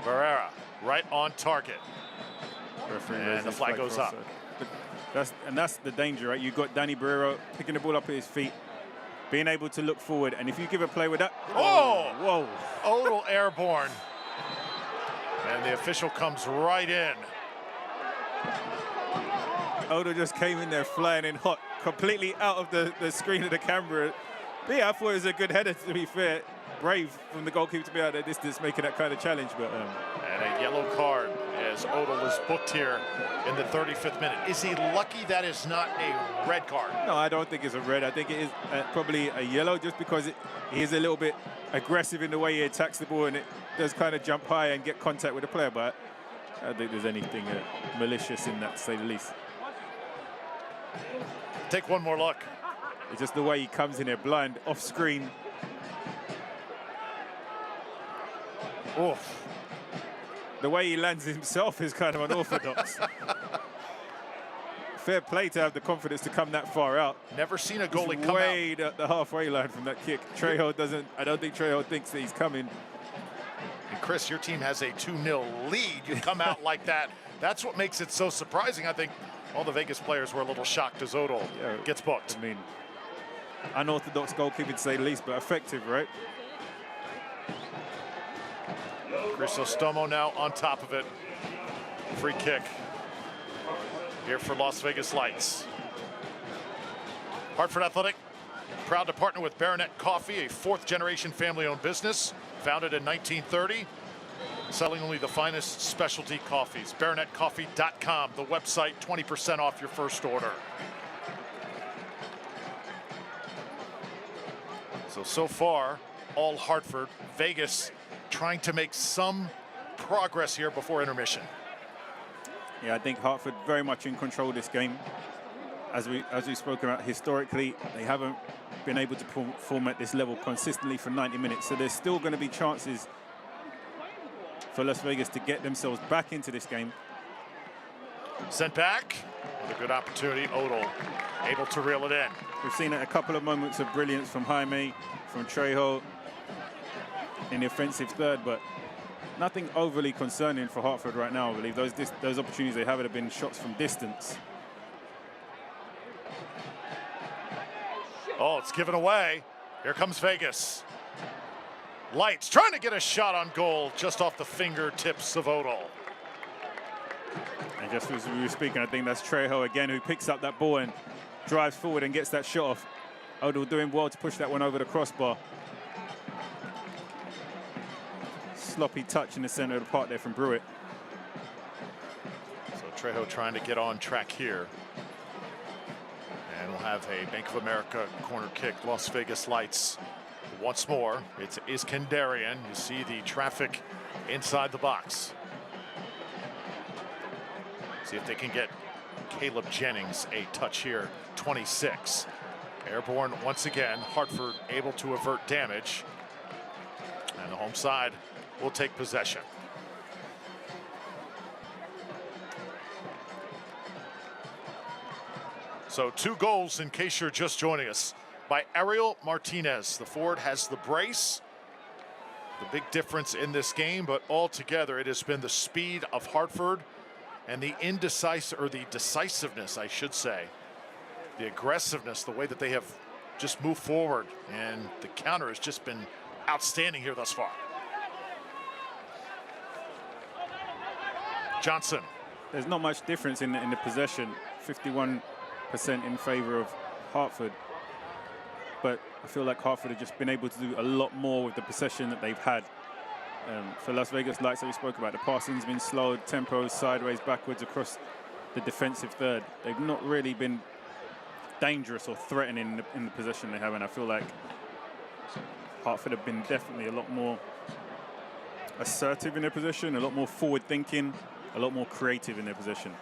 Barrera, right on target. And the flag goes up. That's the danger, right? You've got Danny Barrera picking the ball up at his feet, being able to look forward, and if you give a play with that, whoa! Odell airborne. And the official comes right in. Odell just came in there flying in hot, completely out of the screen of the camera. But yeah, I thought it was a good header, to be fair. Brave from the goalkeeper to be out at distance making that kind of challenge. But and a yellow card as Odell is booked here in the 35th minute. Is he lucky that is not a red card? No, I don't think it's a red. I think it is probably a yellow, just because he is a little bit aggressive in the way he attacks the ball, and it does kind of jump high and get contact with the player. But I don't think there's anything malicious in that, to say the least. Take one more look. It's just the way he comes in here blind, off screen. Oof. The way he lands himself is kind of unorthodox. Fair play to have the confidence to come that far out. Never seen a goalie come out. Way at the halfway line from that kick. Trejo doesn't, I don't think Trejo thinks that he's coming. And Chris, your team has a 2-0 lead. You come out like that. That's what makes it so surprising. I think all the Vegas players were a little shocked as Odell gets booked. I mean, unorthodox goalkeeping to say the least, but effective, right? Crisostomo now on top of it. Free kick here for Las Vegas Lights. Hartford Athletic, proud to partner with Barrera Coffee, a fourth-generation family-owned business founded in 1930, selling only the finest specialty coffees. BarrenettCoffee.com, the website, 20% off your first order. So far, all Hartford. Vegas trying to make some progress here before intermission. Yeah, I think Hartford very much in control of this game. As we spoke about, historically, they haven't been able to perform at this level consistently for 90 minutes. So there's still going to be chances for Las Vegas to get themselves back into this game. Sent back with a good opportunity. Odell able to reel it in. We've seen a couple of moments of brilliance from Jaime, from Trejo in the offensive third, but nothing overly concerning for Hartford right now. I believe those opportunities they have been shots from distance. Oh, it's given away. Here comes Vegas. Lights trying to get a shot on goal just off the fingertips of Odell. And just as we were speaking, I think that's Trejo again who picks up that ball and drives forward and gets that shot off. Odell doing well to push that one over the crossbar. Sloppy touch in the center of the park there from Brewitt. So Trejo trying to get on track here. And we'll have a Bank of America corner kick. Las Vegas Lights once more. It's Iskandarian. You see the traffic inside the box. See if they can get Caleb Jennings a touch here. 26. Airborne once again. Hartford able to avert damage. And the home side will take possession. So 2 goals, in case you're just joining us, by Ariel Martinez. The forward has the brace. The big difference in this game, but altogether it has been the speed of Hartford and the decisiveness, I should say. The aggressiveness, the way that they have just moved forward, and the counter has just been outstanding here thus far. Johnson. There's not much difference in the possession. 51% in favor of Hartford. But I feel like Hartford have just been able to do a lot more with the possession that they've had. For Las Vegas Lights that we spoke about, the passing's been slowed, tempo sideways, backwards across the defensive third. They've not really been dangerous or threatening in the possession they have, and I feel like Hartford have been definitely a lot more assertive in their possession, a lot more forward thinking, a lot more creative in their possession.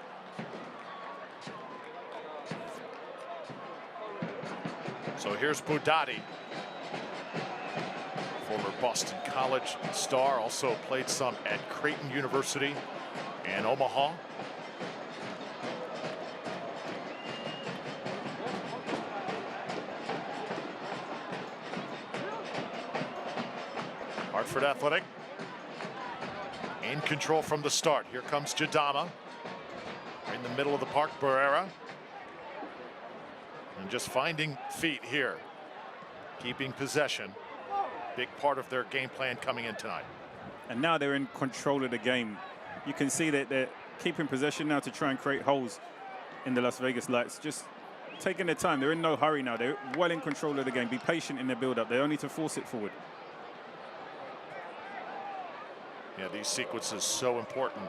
So here's Budati, former Boston College star, also played some at Creighton University and Omaha. Hartford Athletic in control from the start. Here comes Jadama. In the middle of the park, Barrera. And just finding feet here. Keeping possession. Big part of their game plan coming in tonight. And now they're in control of the game. You can see that they're keeping possession now to try and create holes in the Las Vegas Lights. Just taking their time. They're in no hurry now. They're well in control of the game. Be patient in their build-up. They don't need to force it forward. Yeah, these sequences so important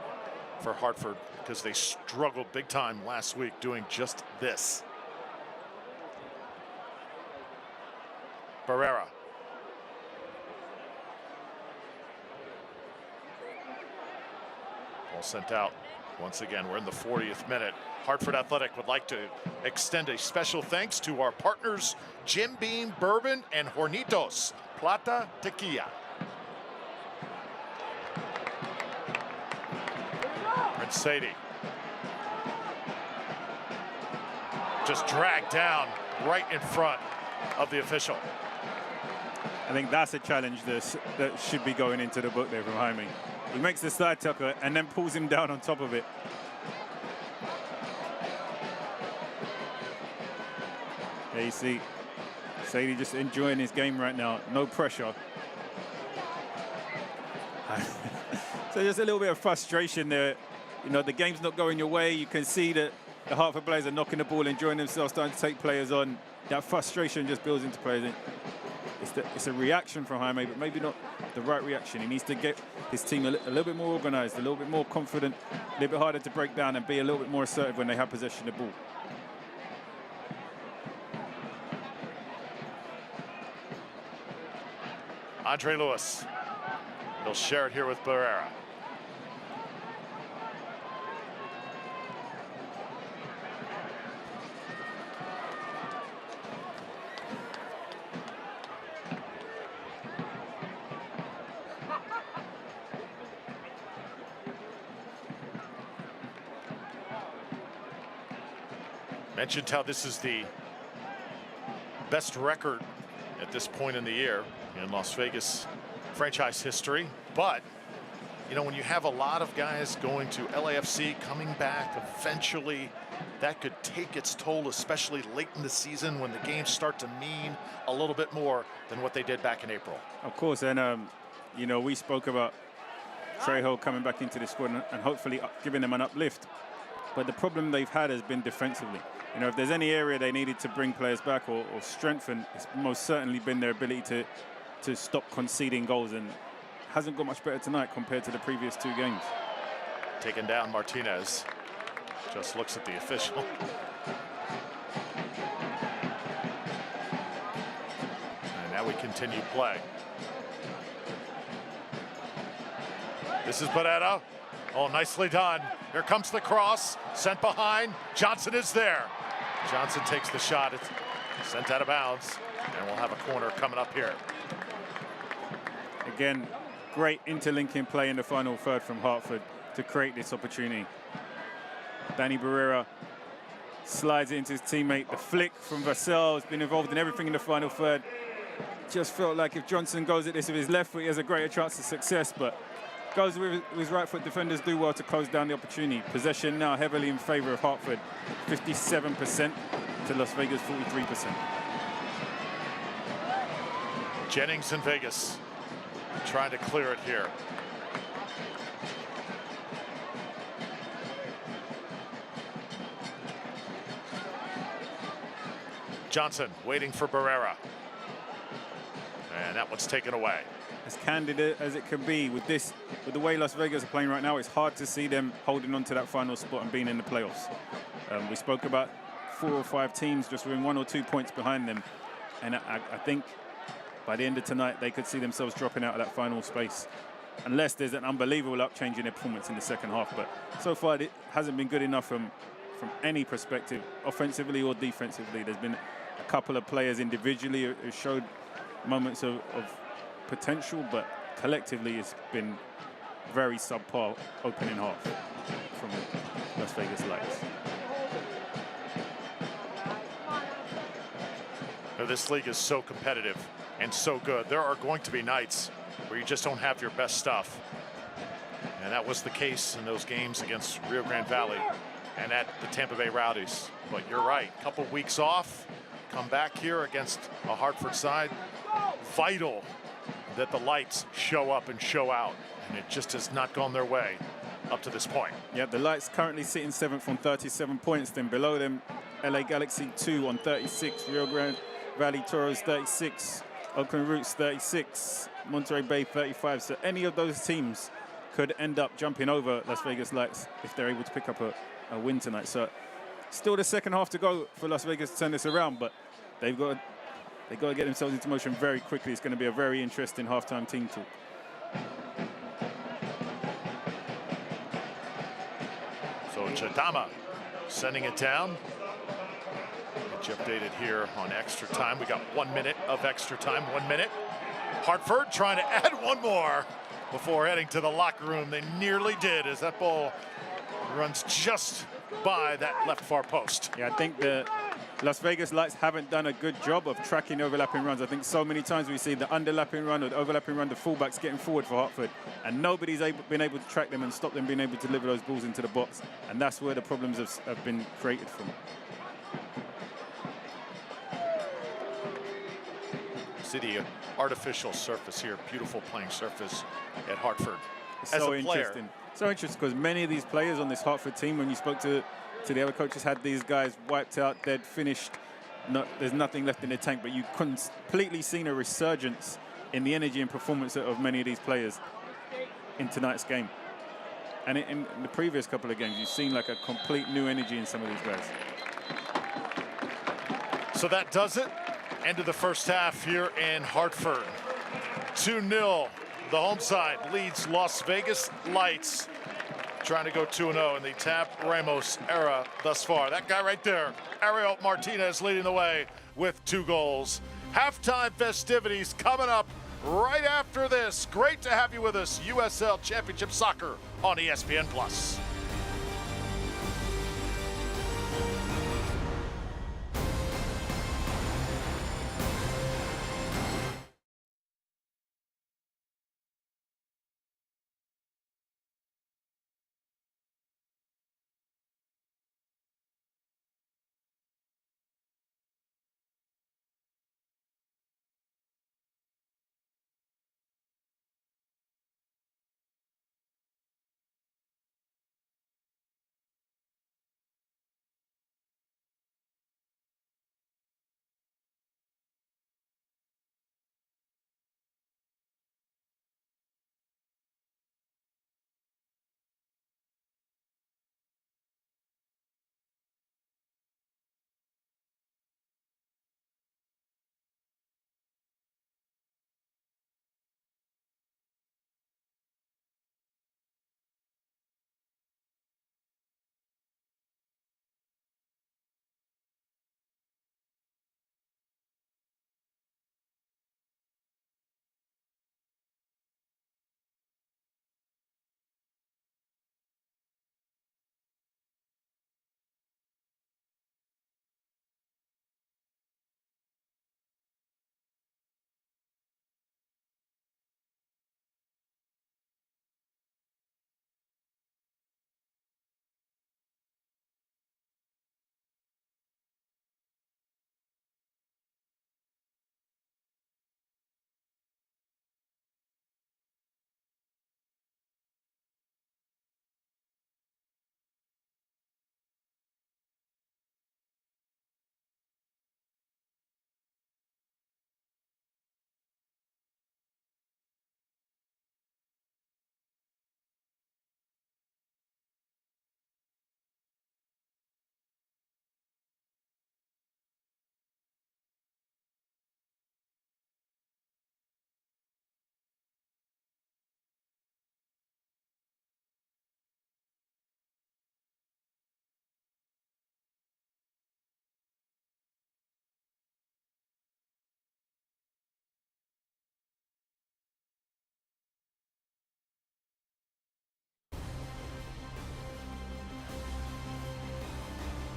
for Hartford because they struggled big time last week doing just this. Barrera. Ball sent out. Once again, we're in the 40th minute. Hartford Athletic would like to extend a special thanks to our partners, Jim Beam Bourbon and Hornitos Plata Tequila. Sadie just dragged down right in front of the official. I think that's a challenge that should be going into the book there from Jaime. He makes the side tucker and then pulls him down on top of it. There you see Sadie just enjoying his game right now. No pressure. So just a little bit of frustration there. You know, the game's not going your way. You can see that the Hartford players are knocking the ball, enjoying themselves, starting to take players on. That frustration just builds into players. It's a reaction from Jaime, but maybe not the right reaction. He needs to get his team a little bit more organized, a little bit more confident, a little bit harder to break down, and be a little bit more assertive when they have possession of the ball. Andre Lewis. He'll share it here with Barrera. Mentioned how this is the best record at this point in the year in Las Vegas franchise history. But, you know, when you have a lot of guys going to LAFC, coming back eventually, that could take its toll, especially late in the season when the games start to mean a little bit more than what they did back in April. Of course, and, you know, we spoke about Trejo coming back into the squad and hopefully giving them an uplift. But the problem they've had has been defensively. You know, if there's any area they needed to bring players back or strengthen, it's most certainly been their ability to stop conceding goals, and hasn't got much better tonight compared to the previous two games. Taking down Martinez. Just looks at the official. And now we continue play. This is Barrera. Oh, nicely done. Here comes the cross, sent behind. Johnson is there. Johnson takes the shot. It's sent out of bounds, and we'll have a corner coming up here. Again, great interlinking play in the final third from Hartford to create this opportunity. Danny Barrera slides it into his teammate. The flick from Vassell has been involved in everything in the final third. Just felt like if Johnson goes at this with his left foot, he has a greater chance of success, but goes with his right foot. Defenders do well to close down the opportunity. Possession now heavily in favor of Hartford. 57% to Las Vegas 43%. Jennings in Vegas trying to clear it here. Johnson waiting for Barrera. And that one's taken away. As candid as it can be with the way Las Vegas are playing right now, it's hard to see them holding on to that final spot and being in the playoffs. We spoke about 4 or 5 teams just within 1 or 2 points behind them, and I think by the end of tonight, they could see themselves dropping out of that final space, unless there's an unbelievable upchange in their performance in the second half. But so far, it hasn't been good enough from any perspective, offensively or defensively. There's been a couple of players individually who showed moments of potential, but collectively it's been very subpar opening half from Las Vegas Lights. Now, this league is so competitive and so good. There are going to be nights where you just don't have your best stuff. And that was the case in those games against Rio Grande Valley and at the Tampa Bay Rowdies. But you're right, a couple weeks off, come back here against a Hartford side. Vital that the Lights show up and show out. And it just has not gone their way up to this point. Yeah, the Lights currently sitting 7th on 37 points. Then below them, LA Galaxy 2 on 36, Rio Grande Valley Toros 36, Oakland Roots 36, Monterey Bay 35. So any of those teams could end up jumping over Las Vegas Lights if they're able to pick up a win tonight. So still the second half to go for Las Vegas to turn this around, but they've got to get themselves into motion very quickly. It's going to be a very interesting halftime team talk. So Chadama sending it down. Get you updated here on extra time. We got 1 minute of extra time, 1 minute. Hartford trying to add one more before heading to the locker room. They nearly did as that ball runs just by that left far post. Yeah, I think the Las Vegas Lights haven't done a good job of tracking overlapping runs. I think so many times we see the underlapping run or the overlapping run, the fullbacks getting forward for Hartford, and nobody's been able to track them and stop them being able to deliver those balls into the box. And that's where the problems have been created from. See the artificial surface here, beautiful playing surface at Hartford. It's As so a player, interesting. So interesting because many of these players on this Hartford team, when you spoke to the other coaches, had these guys wiped out, dead, finished. There's nothing left in the tank, but you completely seen a resurgence in the energy and performance of many of these players in tonight's game. And in the previous couple of games, you've seen like a complete new energy in some of these guys. So that does it. End of the first half here in Hartford. 2-0. The home side leads Las Vegas Lights. Trying to go 2-0 in the Tab Ramos era thus far. That guy right there, Ariel Martinez, leading the way with 2 goals. Halftime festivities coming up right after this. Great to have you with us. USL Championship Soccer on ESPN+.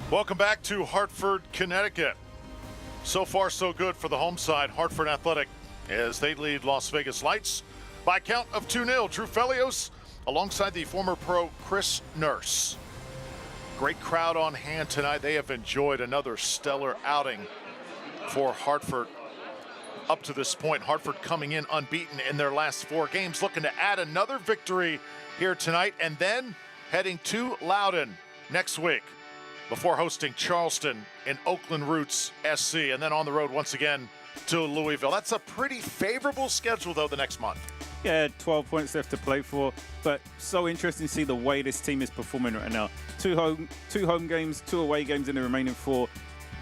Welcome back to Hartford, Connecticut. So far, so good for the home side, Hartford Athletic, as they lead Las Vegas Lights by a count of 2-0. Drew Felios alongside the former pro Chris Nurse. Great crowd on hand tonight. They have enjoyed another stellar outing for Hartford. Up to this point, Hartford coming in unbeaten in their last 4 games, looking to add another victory here tonight, and then heading to Loudoun next week before hosting Charleston in Oakland Roots SC, and then on the road once again to Louisville. That's a pretty favorable schedule, though, the next month. Yeah, 12 points left to play for, but so interesting to see the way this team is performing right now. Two home games, 2 away games in the remaining 4.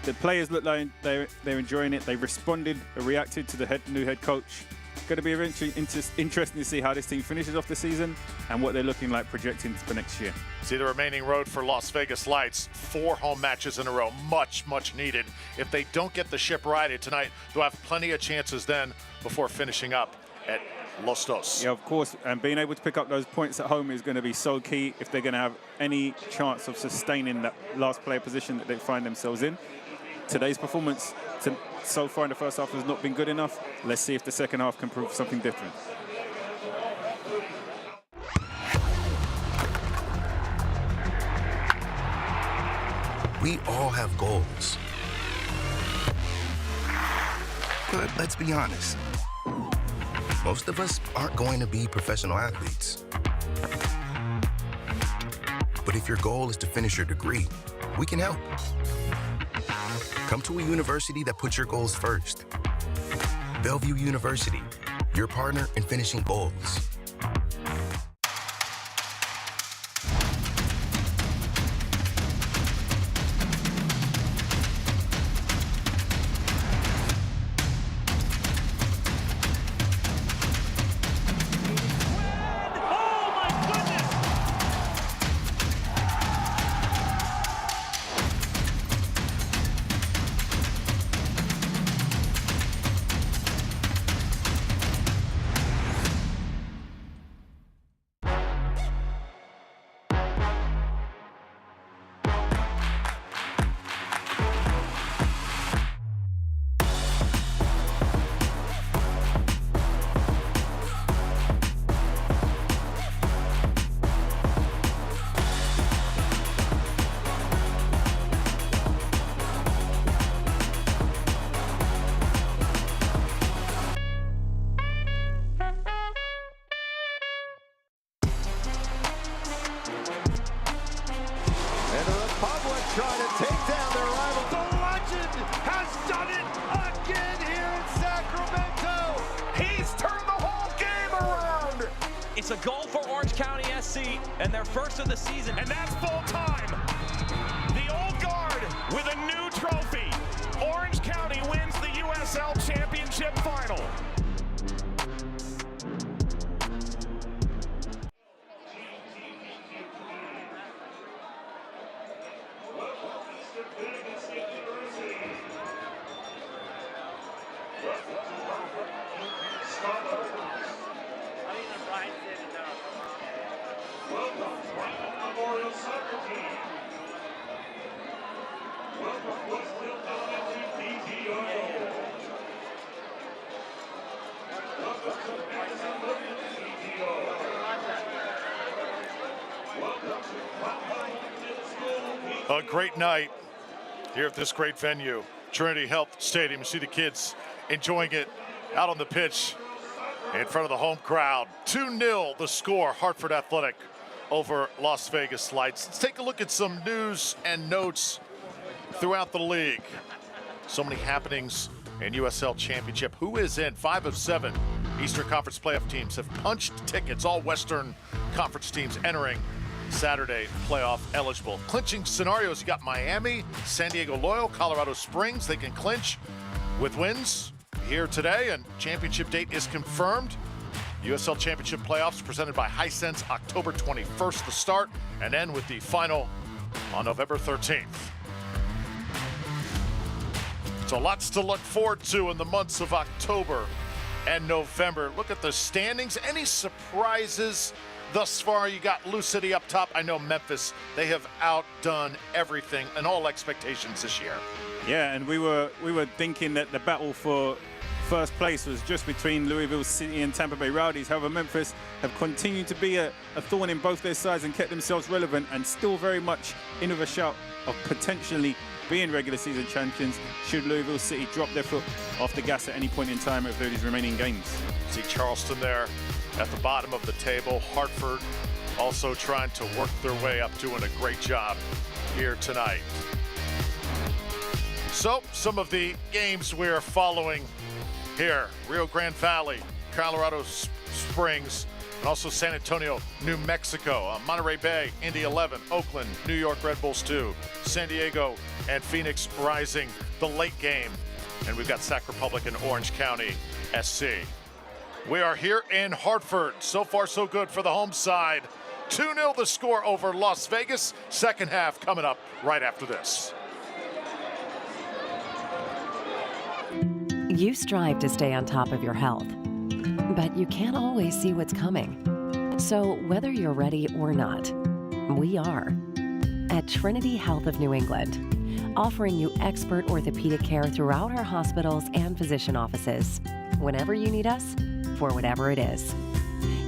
The players look like they're enjoying it. They responded, reacted to the new head coach. Going to be eventually interesting to see how this team finishes off the season and what they're looking like projecting for next year. See the remaining road for Las Vegas Lights. 4 home matches in a row. Much needed. If they don't get the ship righted tonight, they'll have plenty of chances then before finishing up at Los Dos. Yeah, of course, and being able to pick up those points at home is going to be so key if they're going to have any chance of sustaining that last player position that they find themselves in. Today's performance so far in the first half has not been good enough. Let's see if the second half can prove something different. We all have goals. But let's be honest. Most of us aren't going to be professional athletes. But if your goal is to finish your degree, we can help. Come to a university that puts your goals first. Bellevue University, your partner in finishing goals. trying to take down their rival. The legend has done it again here in Sacramento. He's turned the whole game around. It's a goal for Orange County SC and their first of the season. And that's full time. The old guard with a new trophy. Orange County wins the USL Championship final. A great night here at this great venue, Trinity Health Stadium. You see the kids enjoying it out on the pitch in front of the home crowd. 2-0 the score, Hartford Athletic over Las Vegas Lights. Let's take a look at some news and notes throughout the league. So many happenings in USL Championship. Who is in? 5 of 7 Eastern Conference playoff teams have punched tickets. All Western Conference teams entering Saturday playoff eligible. Clinching scenarios, you got Miami, San Diego Loyal, Colorado Springs. They can clinch with wins here today, and championship date is confirmed. USL Championship playoffs presented by Hisense, October 21st to start, and end with the final on November 13th. So lots to look forward to in the months of October and November. Look at the standings. Any surprises thus far. You got Lou City up top. I know Memphis, they have outdone everything and all expectations this year. Yeah, and we were thinking that the battle for first place was just between Louisville City and Tampa Bay Rowdies. However, Memphis have continued to be a thorn in both their sides and kept themselves relevant and still very much in with a shout of potentially being regular season champions should Louisville City drop their foot off the gas at any point in time over these remaining games. See Charleston there at the bottom of the table. Hartford also trying to work their way up, doing a great job here tonight. So, some of the games we're following here: Rio Grande Valley, Colorado Springs, and also San Antonio, New Mexico, Monterey Bay, Indy 11, Oakland, New York Red Bulls 2, San Diego, and Phoenix Rising, the late game. And we've got Sac Republic and Orange County SC. We are here in Hartford. So far, so good for the home side. 2-0 the score over Las Vegas. Second half coming up right after this. You strive to stay on top of your health, but you can't always see what's coming. So whether you're ready or not, we are. At Trinity Health of New England, offering you expert orthopedic care throughout our hospitals and physician offices, whenever you need us, for whatever it is.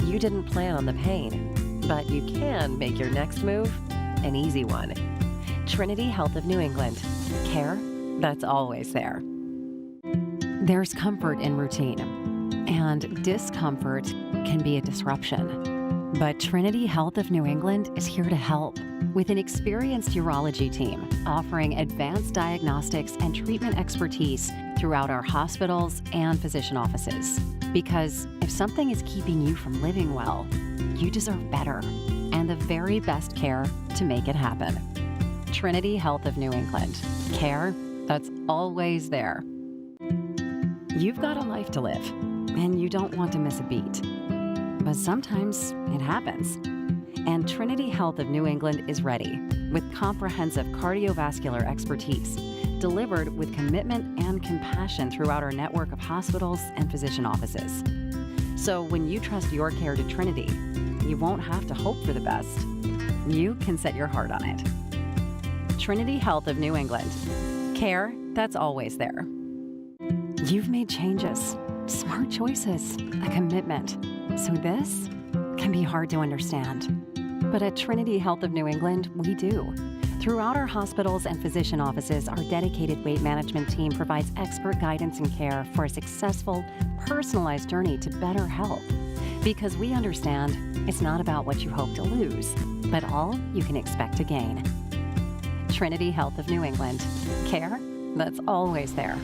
You didn't plan on the pain, but you can make your next move an easy one. Trinity Health of New England. Care that's always there. There's comfort in routine, and discomfort can be a disruption. But Trinity Health of New England is here to help with an experienced urology team offering advanced diagnostics and treatment expertise throughout our hospitals and physician offices. Because if something is keeping you from living well, you deserve better and the very best care to make it happen. Trinity Health of New England. Care that's always there. You've got a life to live, and you don't want to miss a beat. But sometimes it happens. And Trinity Health of New England is ready with comprehensive cardiovascular expertise, delivered with commitment and compassion throughout our network of hospitals and physician offices. So when you trust your care to Trinity, you won't have to hope for the best. You can set your heart on it. Trinity Health of New England. Care that's always there. You've made changes, smart choices, a commitment. So this can be hard to understand. But at Trinity Health of New England, we do. Throughout our hospitals and physician offices, our dedicated weight management team provides expert guidance and care for a successful, personalized journey to better health. Because we understand it's not about what you hope to lose, but all you can expect to gain. Trinity Health of New England. Care that's always there.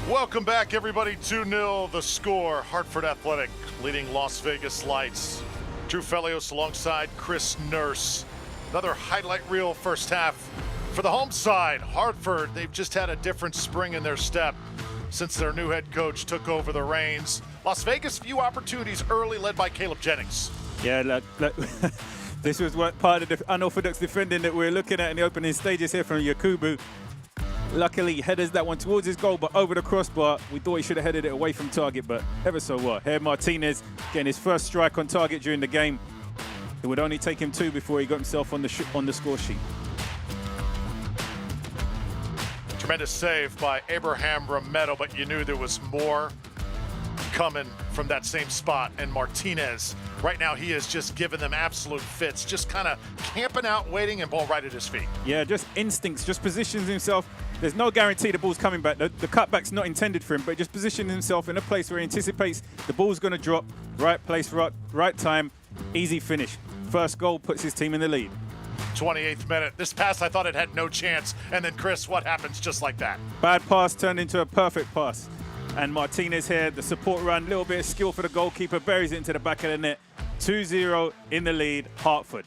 Welcome back, everybody. 2-0 the score. Hartford Athletic leading Las Vegas Lights. Drew Felios alongside Chris Nurse. Another highlight reel first half for the home side. Hartford, they've just had a different spring in their step since their new head coach took over the reins. Las Vegas, few opportunities early, led by Caleb Jennings. Yeah, look. This was what part of the unorthodox defending that we're looking at in the opening stages here from Yakubu. Luckily, headers that one towards his goal, but over the crossbar. We thought he should have headed it away from target, but ever so what. Ariel Martinez getting his first strike on target during the game. It would only take him 2 before he got himself on the score sheet. Tremendous save by Abraham Rometto, but you knew there was more coming from that same spot. And Martinez, right now, he has just given them absolute fits, just kind of camping out, waiting, and ball right at his feet. Yeah, just instincts, just positions himself. There's no guarantee the ball's coming back. The cutback's not intended for him, but just positioning himself in a place where he anticipates the ball's going to drop. Right place, right time, easy finish. First goal puts his team in the lead. 28th minute. This pass, I thought it had no chance. And then, Chris, what happens just like that? Bad pass turned into a perfect pass. And Martinez here, the support run, little bit of skill for the goalkeeper, buries it into the back of the net. 2-0 in the lead, Hartford.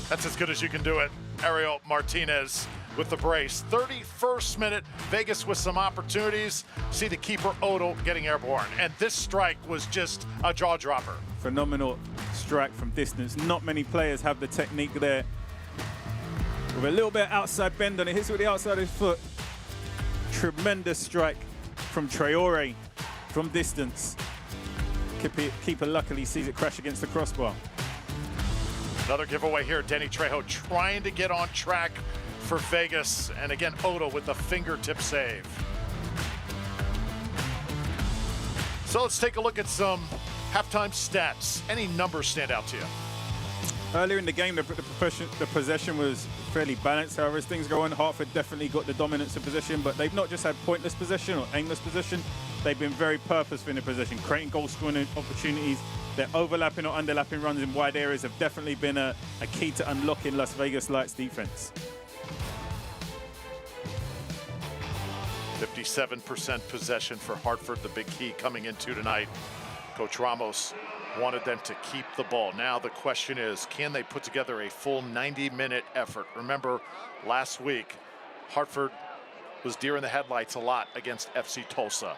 That's as good as you can do it. Ariel Martinez with the brace. 31st minute, Vegas with some opportunities. See the keeper, Odell, getting airborne. And this strike was just a jaw dropper. Phenomenal strike from distance. Not many players have the technique there. With a little bit outside bend on it, hits with the outside of his foot. Tremendous strike from Traore from distance. Keeper luckily sees it crash against the crossbar. Another giveaway here. Denny Trejo trying to get on track for Vegas. And again, Odo with the fingertip save. So let's take a look at some halftime stats. Any numbers stand out to you? Earlier in the game, the possession was fairly balanced. However, as things go on, Hartford definitely got the dominance of possession, but they've not just had pointless possession or aimless possession. They've been very purposeful in the possession, creating goal-scoring opportunities. Their overlapping or underlapping runs in wide areas have definitely been a key to unlocking Las Vegas Lights' defense. 57% possession for Hartford, the big key coming into tonight. Coach Ramos wanted them to keep the ball. Now the question is, can they put together a full 90-minute effort? Remember, last week, Hartford was deer in the headlights a lot against FC Tulsa.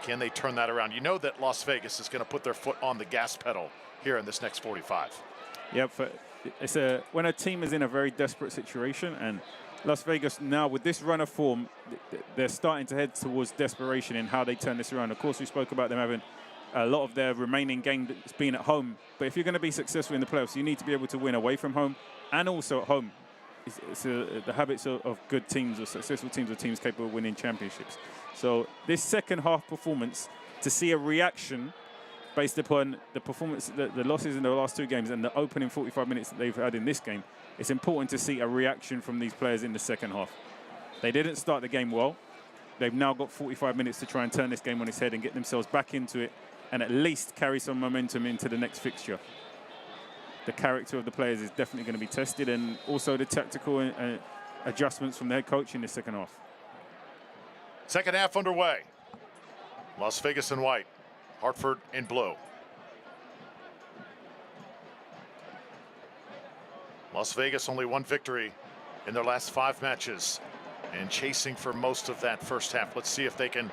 Can they turn that around? You know that Las Vegas is going to put their foot on the gas pedal here in this next 45. Yep, when a team is in a very desperate situation, and Las Vegas now, with this run of form, they're starting to head towards desperation in how they turn this around. Of course, we spoke about them having a lot of their remaining game that's been at home. But if you're going to be successful in the playoffs, you need to be able to win away from home and also at home. It's the habits of good teams or successful teams or teams capable of winning championships. So this second half performance, to see a reaction based upon the performance, the losses in the last two games and the opening 45 minutes that they've had in this game, it's important to see a reaction from these players in the second half. They didn't start the game well. They've now got 45 minutes to try and turn this game on its head and get themselves back into it and at least carry some momentum into the next fixture. The character of the players is definitely going to be tested, and also the tactical adjustments from the head coach in the second half. Second half underway. Las Vegas in white, Hartford in blue. Las Vegas only one victory in their last 5 matches and chasing for most of that first half. Let's see if they can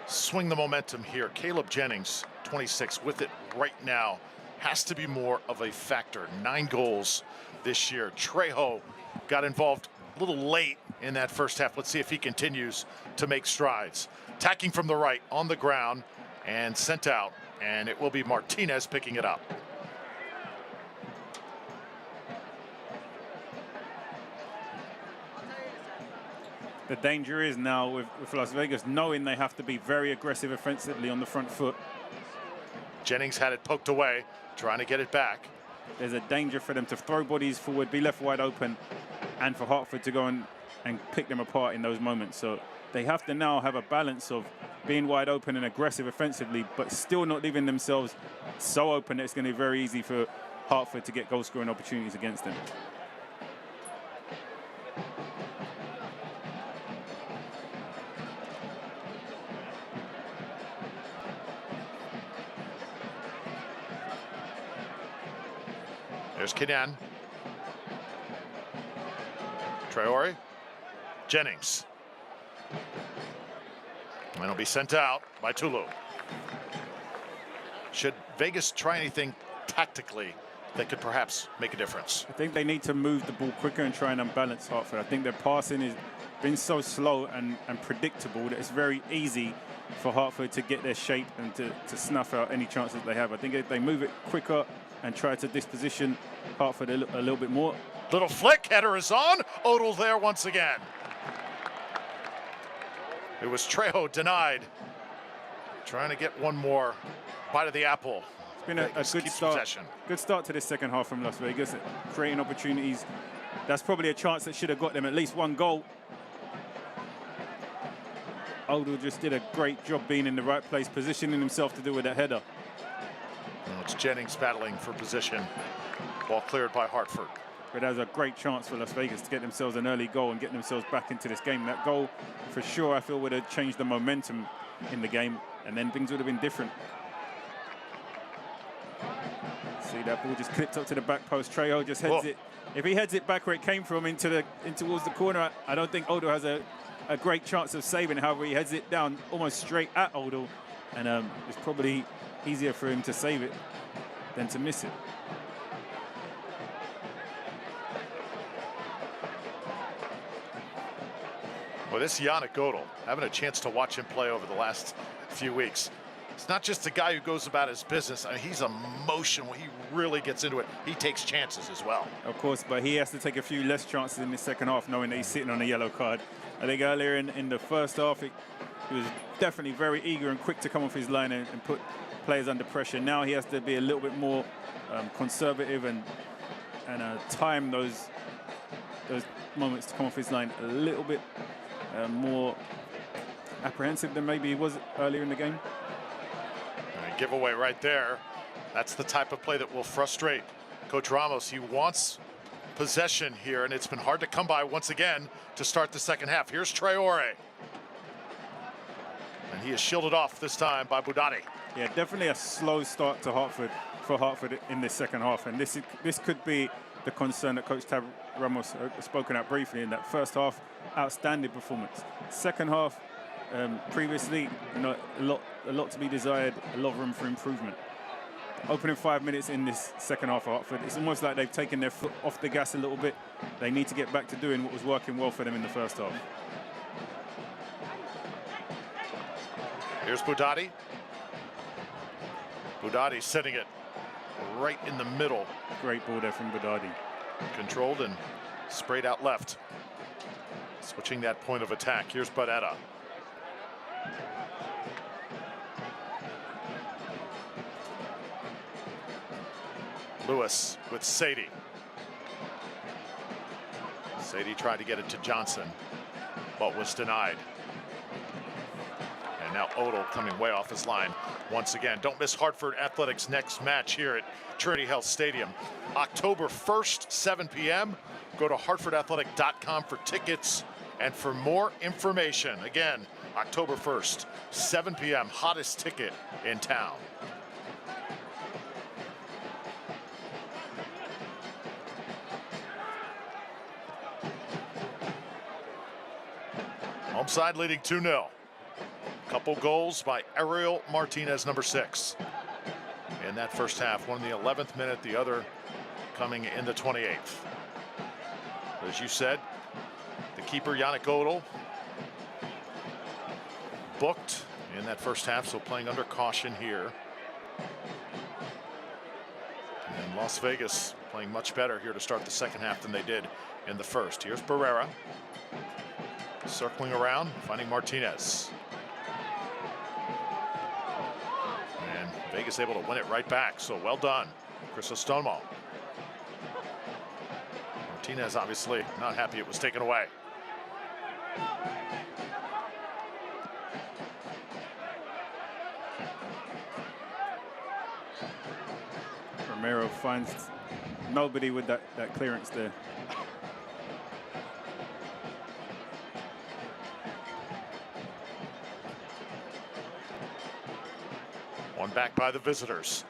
swing the momentum here. Caleb Jennings, 26, with it right now. Has to be more of a factor. 9 goals this year. Trejo got involved a little late in that first half. Let's see if he continues to make strides. Attacking from the right on the ground and sent out. And it will be Martinez picking it up. The danger is now with Las Vegas knowing they have to be very aggressive offensively on the front foot. Jennings had it poked away, trying to get it back. There's a danger for them to throw bodies forward, be left wide open, and for Hartford to go and pick them apart in those moments. So they have to now have a balance of being wide open and aggressive offensively, but still not leaving themselves so open that it's going to be very easy for Hartford to get goal-scoring opportunities against them. There's Kenan. Traore. Jennings. And it'll be sent out by Tulu. Should Vegas try anything tactically that could perhaps make a difference? I think they need to move the ball quicker and try and unbalance Hartford. I think their passing has been so slow and predictable that it's very easy for Hartford to get their shape and to snuff out any chances they have. I think if they move it quicker and try to disposition Hartford a little bit more. Little flick, header is on. Odell there once again. It was Trejo denied. Trying to get one more bite of the apple. It's been a good start. Possession. Good start to this second half from Las Vegas, creating opportunities. That's probably a chance that should have got them at least one goal. Odell just did a great job being in the right place, positioning himself to do with that header. It's Jennings battling for position. Ball cleared by Hartford. But that was a great chance for Las Vegas to get themselves an early goal and get themselves back into this game. That goal, for sure, I feel would have changed the momentum in the game, and then things would have been different. See, that ball just clipped up to the back post. Trejo just heads it. If he heads it back where it came from in towards the corner, I don't think Odell has a great chance of saving. However, he heads it down almost straight at Odell, and it's probably easier for him to save it than to miss it. Well, this Yannick Godel, having a chance to watch him play over the last few weeks. It's not just a guy who goes about his business. I mean, he's emotional. He really gets into it. He takes chances as well. Of course, but he has to take a few less chances in the second half, knowing that he's sitting on a yellow card. I think earlier in the first half, he was definitely very eager and quick to come off his line and put players under pressure. Now he has to be a little bit more conservative and time those moments to come off his line a little bit more apprehensive than maybe he was earlier in the game. Giveaway right there. That's the type of play that will frustrate Coach Ramos. He wants possession here, and it's been hard to come by once again to start the second half. Here's Traore. And he is shielded off this time by Budati. Yeah, definitely a slow start to Hartford for Hartford in this second half, and this could be the concern that Coach Tab Ramos spoken out briefly in that first half. Outstanding performance. Second half, previously, a lot to be desired, a lot of room for improvement. Opening 5 minutes in this second half of Hartford, it's almost like they've taken their foot off the gas a little bit. They need to get back to doing what was working well for them in the first half. Here's Budati. Budati setting it right in the middle. Great ball there from Budati. Controlled and sprayed out left. Switching that point of attack. Here's Barrera. Lewis with Sadie. Sadie tried to get it to Johnson, but was denied. And now Odell coming way off his line once again. Don't miss Hartford Athletics' next match here at Trinity Health Stadium. October 1st, 7 p.m. Go to hartfordathletic.com for tickets and for more information. Again, October 1st, 7 p.m. Hottest ticket in town. Home side leading 2-0. Couple goals by Ariel Martinez, number 6. In that first half, one in the 11th minute, the other coming in the 28th. As you said, the keeper, Yannick Godel, booked in that first half, so playing under caution here. And Las Vegas playing much better here to start the second half than they did in the first. Here's Barrera. Circling around, finding Martinez. And Vegas able to win it right back, so well done, Chris Stonewall. Martinez obviously not happy it was taken away. Romero finds nobody with that clearance there. One back by the visitors.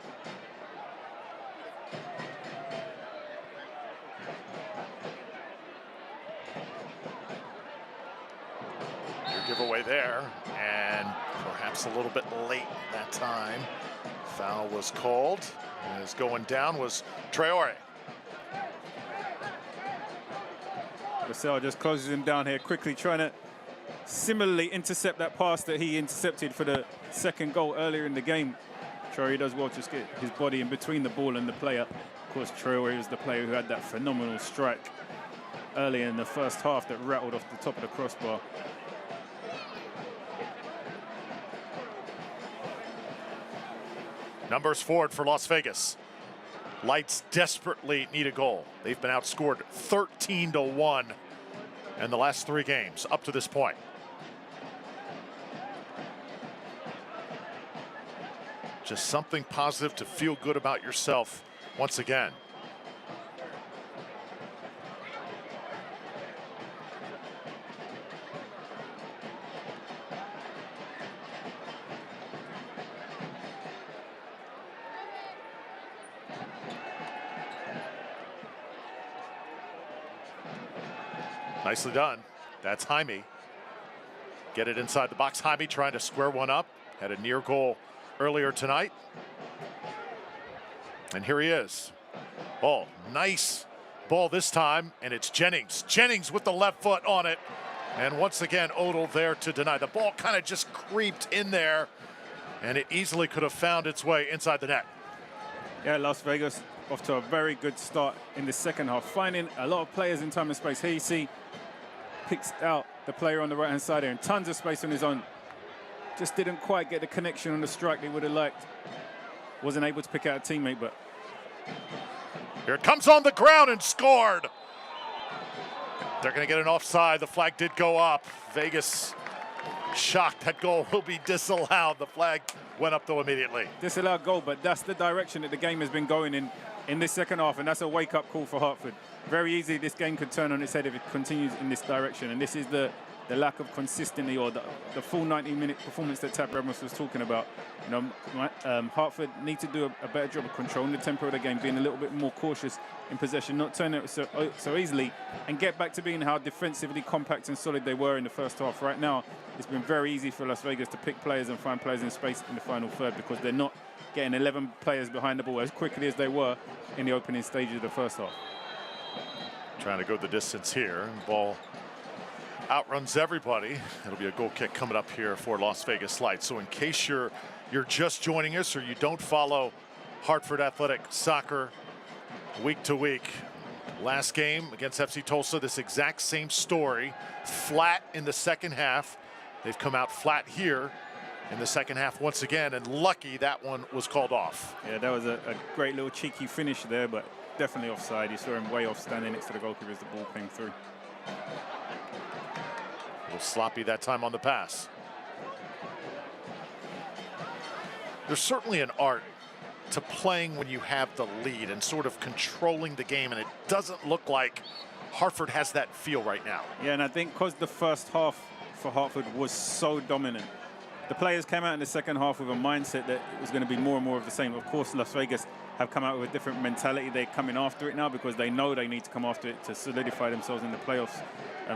Your giveaway there, and perhaps a little bit late that time. Foul was called, and is going down was Traore. Vassell just closes him down here quickly, trying to similarly intercept that pass that he intercepted for the second goal earlier in the game. Traore does well to just get his body in between the ball and the player. Of course, Traore is the player who had that phenomenal strike early in the first half that rattled off the top of the crossbar. Numbers forward for Las Vegas. Lights desperately need a goal. They've been outscored 13-1 in the last 3 games up to this point. Just something positive to feel good about yourself once again. Nicely done. That's Jaime. Get it inside the box. Jaime trying to square one up. Had a near goal earlier tonight. And here he is. Oh, nice ball this time. And it's Jennings. Jennings with the left foot on it. And once again, Odell there to deny. The ball kind of just creeped in there, and it easily could have found its way inside the net. Yeah, Las Vegas off to a very good start in the second half, finding a lot of players in time and space. Here you see, picks out the player on the right-hand side there, and tons of space on his own. Just didn't quite get the connection on the strike they would have liked. Wasn't able to pick out a teammate, but... Here it comes on the ground and scored. They're going to get an offside. The flag did go up. Vegas shocked that goal will be disallowed. The flag went up though immediately. Disallowed goal, but that's the direction that the game has been going in this second half, and that's a wake-up call for Hartford. Very easy, this game could turn on its head if it continues in this direction, and this is the lack of consistency or the full 90-minute performance that Tab Ramos was talking about. You know, Hartford need to do a better job of controlling the tempo of the game, being a little bit more cautious in possession, not turning it so easily, and get back to being how defensively compact and solid they were in the first half. Right now, it's been very easy for Las Vegas to pick players and find players in space in the final third because they're not getting 11 players behind the ball as quickly as they were in the opening stages of the first half. Trying to go the distance here. Ball outruns everybody. It'll be a goal kick coming up here for Las Vegas Lights. So in case you're just joining us or you don't follow Hartford Athletic soccer week to week, last game against FC Tulsa, this exact same story. Flat in the second half. They've come out flat here in the second half once again, and lucky that one was called off. Yeah, that was a great little cheeky finish there, but definitely offside. You saw him way off standing next to the goalkeeper as the ball came through. A little sloppy that time on the pass. There's certainly an art to playing when you have the lead and sort of controlling the game, and it doesn't look like Hartford has that feel right now. Yeah, and I think because the first half for Hartford was so dominant, the players came out in the second half with a mindset that it was going to be more and more of the same. Of course, Las Vegas have come out with a different mentality. They're coming after it now because they know they need to come after it to solidify themselves in the playoffs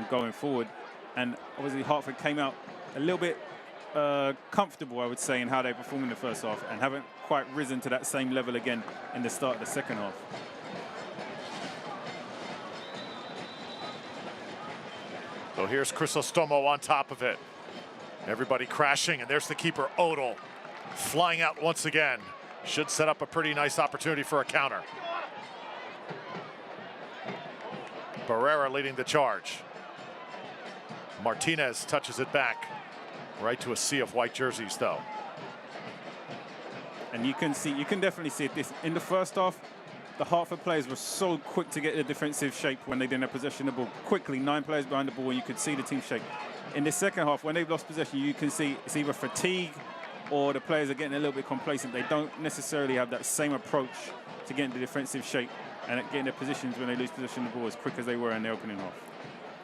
going forward. And obviously Hartford came out a little bit comfortable, I would say, in how they performed in the first half and haven't quite risen to that same level again in the start of the second half. So here's Crisostomo on top of it. Everybody crashing, and there's the keeper, Odell, flying out once again. Should set up a pretty nice opportunity for a counter. Barrera leading the charge. Martinez touches it back. Right to a sea of white jerseys, though. And you can definitely see it. In the first half, the Hartford players were so quick to get the defensive shape when they didn't have possession of the ball. Quickly, 9 players behind the ball, and you could see the team shape. In the second half, when they've lost possession, you can see it's either fatigue or the players are getting a little bit complacent. They don't necessarily have that same approach to getting the defensive shape and getting their positions when they lose possession of the ball as quick as they were in the opening half.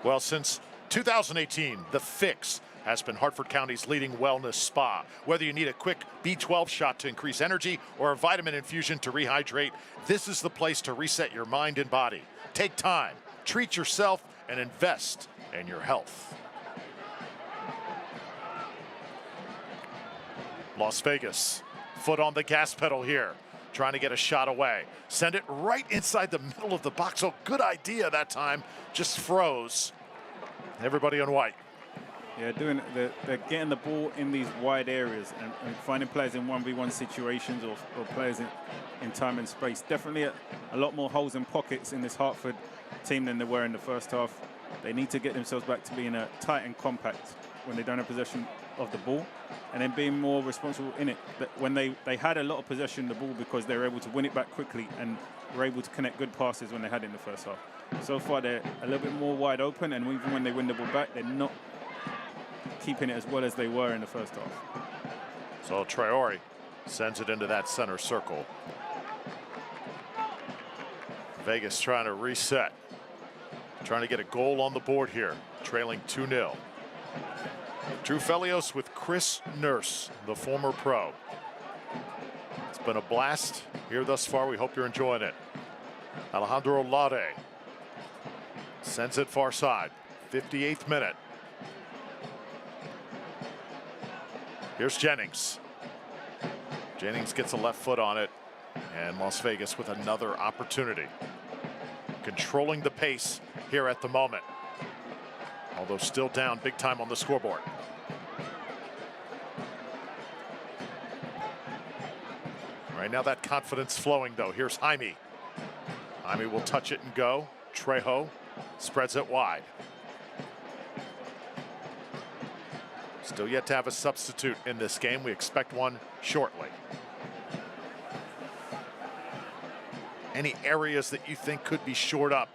Well, since 2018, the Fix has been Hartford County's leading wellness spa. Whether you need a quick B12 shot to increase energy or a vitamin infusion to rehydrate, this is the place to reset your mind and body. Take time, treat yourself, and invest in your health. Las Vegas, foot on the gas pedal here, trying to get a shot away. Send it right inside the middle of the box. Oh, good idea that time. Just froze. Everybody on white. Yeah, they're getting the ball in these wide areas and finding players in 1v1 situations or players in time and space. Definitely a lot more holes and pockets in this Hartford team than there were in the first half. They need to get themselves back to being tight and compact when they don't have possession of the ball, and then being more responsible in it. When they had a lot of possession of the ball because they were able to win it back quickly and were able to connect good passes when they had it in the first half. So far, they're a little bit more wide open, and even when they win the ball back, they're not keeping it as well as they were in the first half. So Traore sends it into that center circle. Vegas trying to reset. Trying to get a goal on the board here, trailing 2-0. Drew Felios with Chris Nurse, the former pro. It's been a blast here thus far. We hope you're enjoying it. Alejandro Lade sends it far side. 58th minute. Here's Jennings. Jennings gets a left foot on it, and Las Vegas with another opportunity. Controlling the pace here at the moment. although still down big time on the scoreboard. Right now that confidence flowing though. Here's Jaime. Jaime will touch it and go. Trejo spreads it wide. Still yet to have a substitute in this game. We expect one shortly. Any areas that you think could be shored up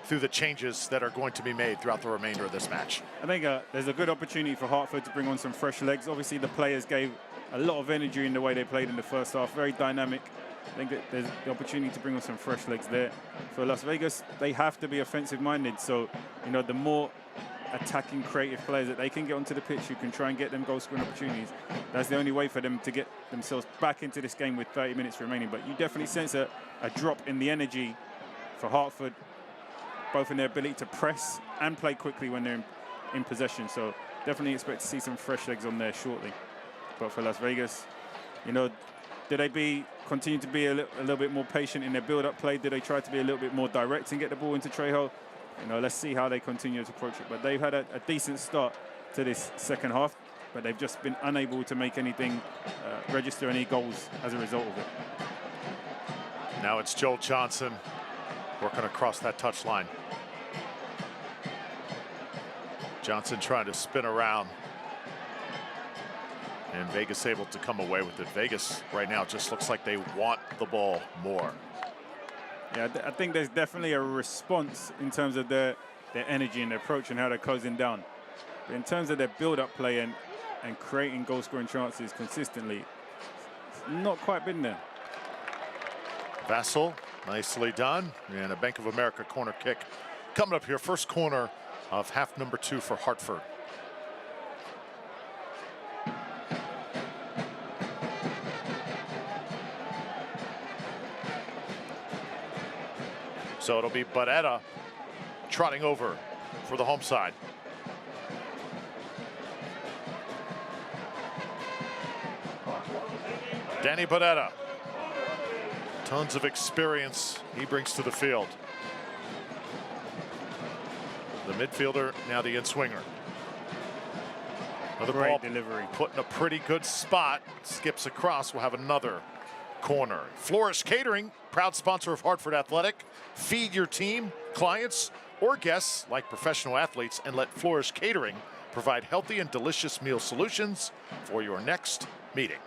through the changes that are going to be made throughout the remainder of this match? I think there's a good opportunity for Hartford to bring on some fresh legs. Obviously, the players gave a lot of energy in the way they played in the first half. Very dynamic. I think that there's the opportunity to bring on some fresh legs there. For Las Vegas, they have to be offensive-minded. So, you know, the more attacking, creative players that they can get onto the pitch who can try and get them goal-scoring opportunities, that's the only way for them to get themselves back into this game with 30 minutes remaining. But you definitely sense a drop in the energy for Hartford, both in their ability to press and play quickly when they're in possession. So definitely expect to see some fresh legs on there shortly. But for Las Vegas, you know, do they continue to be a little bit more patient in their build-up play? Do they try to be a little bit more direct and get the ball into Trejo? You know, let's see how they continue to approach it. But they've had a decent start to this second half, but they've just been unable to make anything register any goals as a result of it. Now it's Joel Johnson working across that touchline. Johnson trying to spin around, and Vegas able to come away with it. Vegas right now just looks like they want the ball more. Yeah, I think there's definitely a response in terms of their energy and their approach and how they're closing down. But in terms of their build-up play and creating goal-scoring chances consistently, it's not quite been there. Vassell, nicely done. And a Bank of America corner kick coming up here. First corner of half number 2 for Hartford. So it'll be Barrera trotting over for the home side. Danny Barrera. Tons of experience he brings to the field. The midfielder, now the in-swinger. Another Great ball delivery. put in a pretty good spot. Skips across. We'll have another corner. Flourish Catering, proud sponsor of Hartford Athletic. Feed your team, clients, or guests like professional athletes, and let Flourish Catering provide healthy and delicious meal solutions for your next meeting.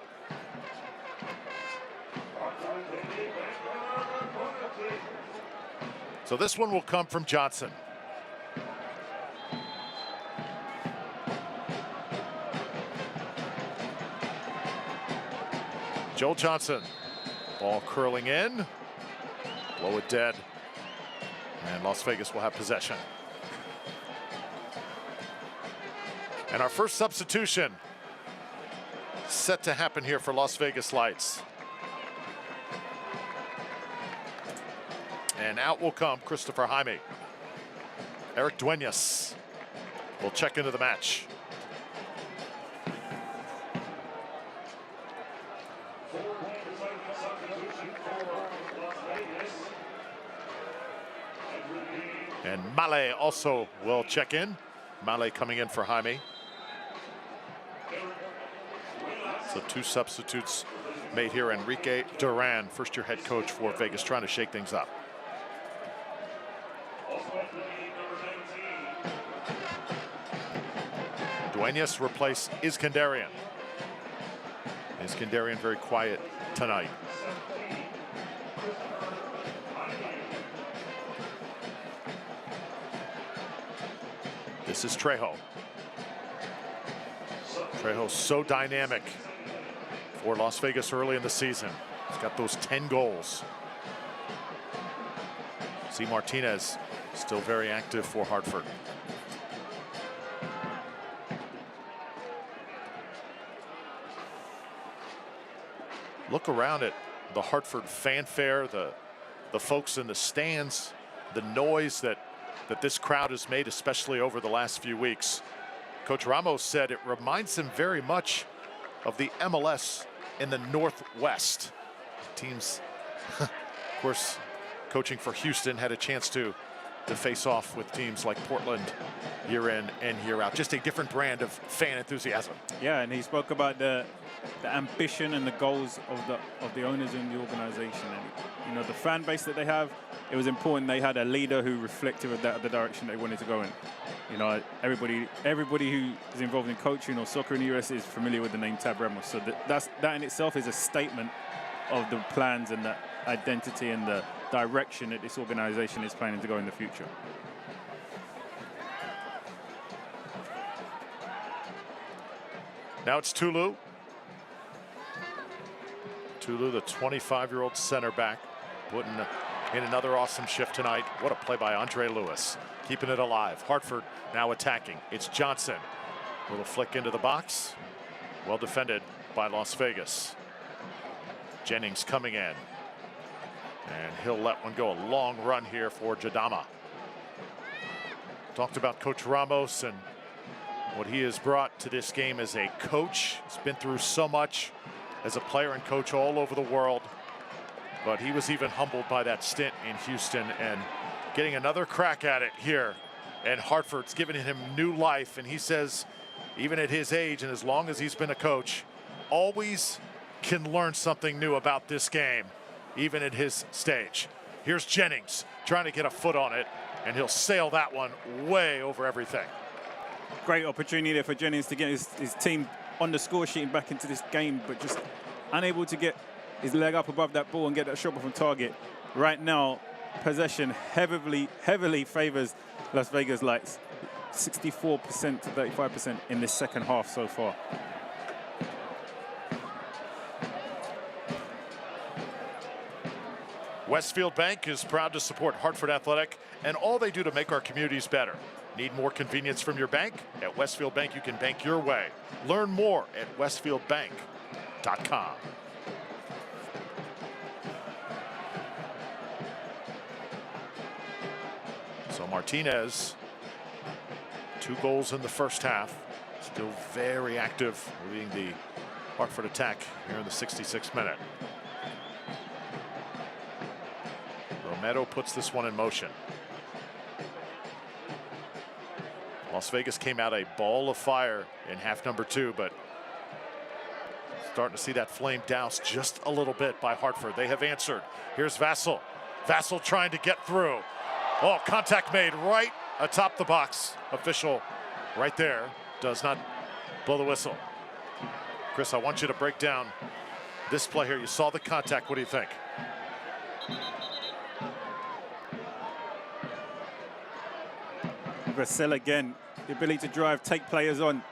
So this one will come from Johnson. Joel Johnson, ball curling in, blow it dead, and Las Vegas will have possession. And our first substitution set to happen here for Las Vegas Lights. And out will come Christopher Jaime. Eric Duenas will check into the match. And Male also will check in. Male coming in for Jaime. So 2 substitutes made here. Enrique Duran, first-year head coach for Vegas, trying to shake things up. Duenas replaced Iskandarian. Iskandarian very quiet tonight. This is Trejo. Trejo so dynamic for Las Vegas early in the season. He's got those 10 goals. See Martinez still very active for Hartford. Look around at the Hartford fanfare, the folks in the stands, the noise that this crowd has made, especially over the last few weeks. Coach Ramos said it reminds him very much of the MLS in the Northwest. Teams, of course, coaching for Houston, had a chance to to face off with teams like Portland year in and year out. Just a different brand of fan enthusiasm. Yeah, and he spoke about the ambition and the goals of the owners in the organization. And the fan base that they have, it was important they had a leader who reflected of the direction they wanted to go in. Everybody who is involved in coaching or soccer in the US is familiar with the name Tab Ramos. So that in itself is a statement of the plans and the identity and the direction that this organization is planning to go in the future. Now it's Tulu. Tulu, the 25-year-old center back, putting in another awesome shift tonight. What a play by Andre Lewis, keeping it alive. Hartford now attacking. It's Johnson. Little flick into the box. Well defended by Las Vegas. Jennings coming in. And he'll let one go. A long run here for Jadama. Talked about Coach Ramos and what he has brought to this game as a coach. He's been through so much as a player and coach all over the world. But he was even humbled by that stint in Houston and getting another crack at it here. And Hartford's given him new life. And he says, even at his age and as long as he's been a coach, always can learn something new about this game, even at his stage. Here's Jennings trying to get a foot on it, and he'll sail that one way over everything. Great opportunity there for Jennings to get his team on the score sheet and back into this game, but just unable to get his leg up above that ball and get that shot from target. Right now, possession heavily favors Las Vegas Lights. 64% to 35% in this second half so far. Westfield Bank is proud to support Hartford Athletic and all they do to make our communities better. Need more convenience from your bank? At Westfield Bank, you can bank your way. Learn more at westfieldbank.com. So Martinez, 2 goals in the first half. Still very active, leading the Hartford attack here in the 66th minute. Romero puts this one in motion. Las Vegas came out a ball of fire in half number 2, but starting to see that flame doused just a little bit by Hartford. They have answered. Here's Vassell. Vassell trying to get through. Oh, contact made right atop the box. Official right there does not blow the whistle. Chris, I want you to break down this play here. You saw the contact. What do you think? Vassell again, the ability to drive, take players on.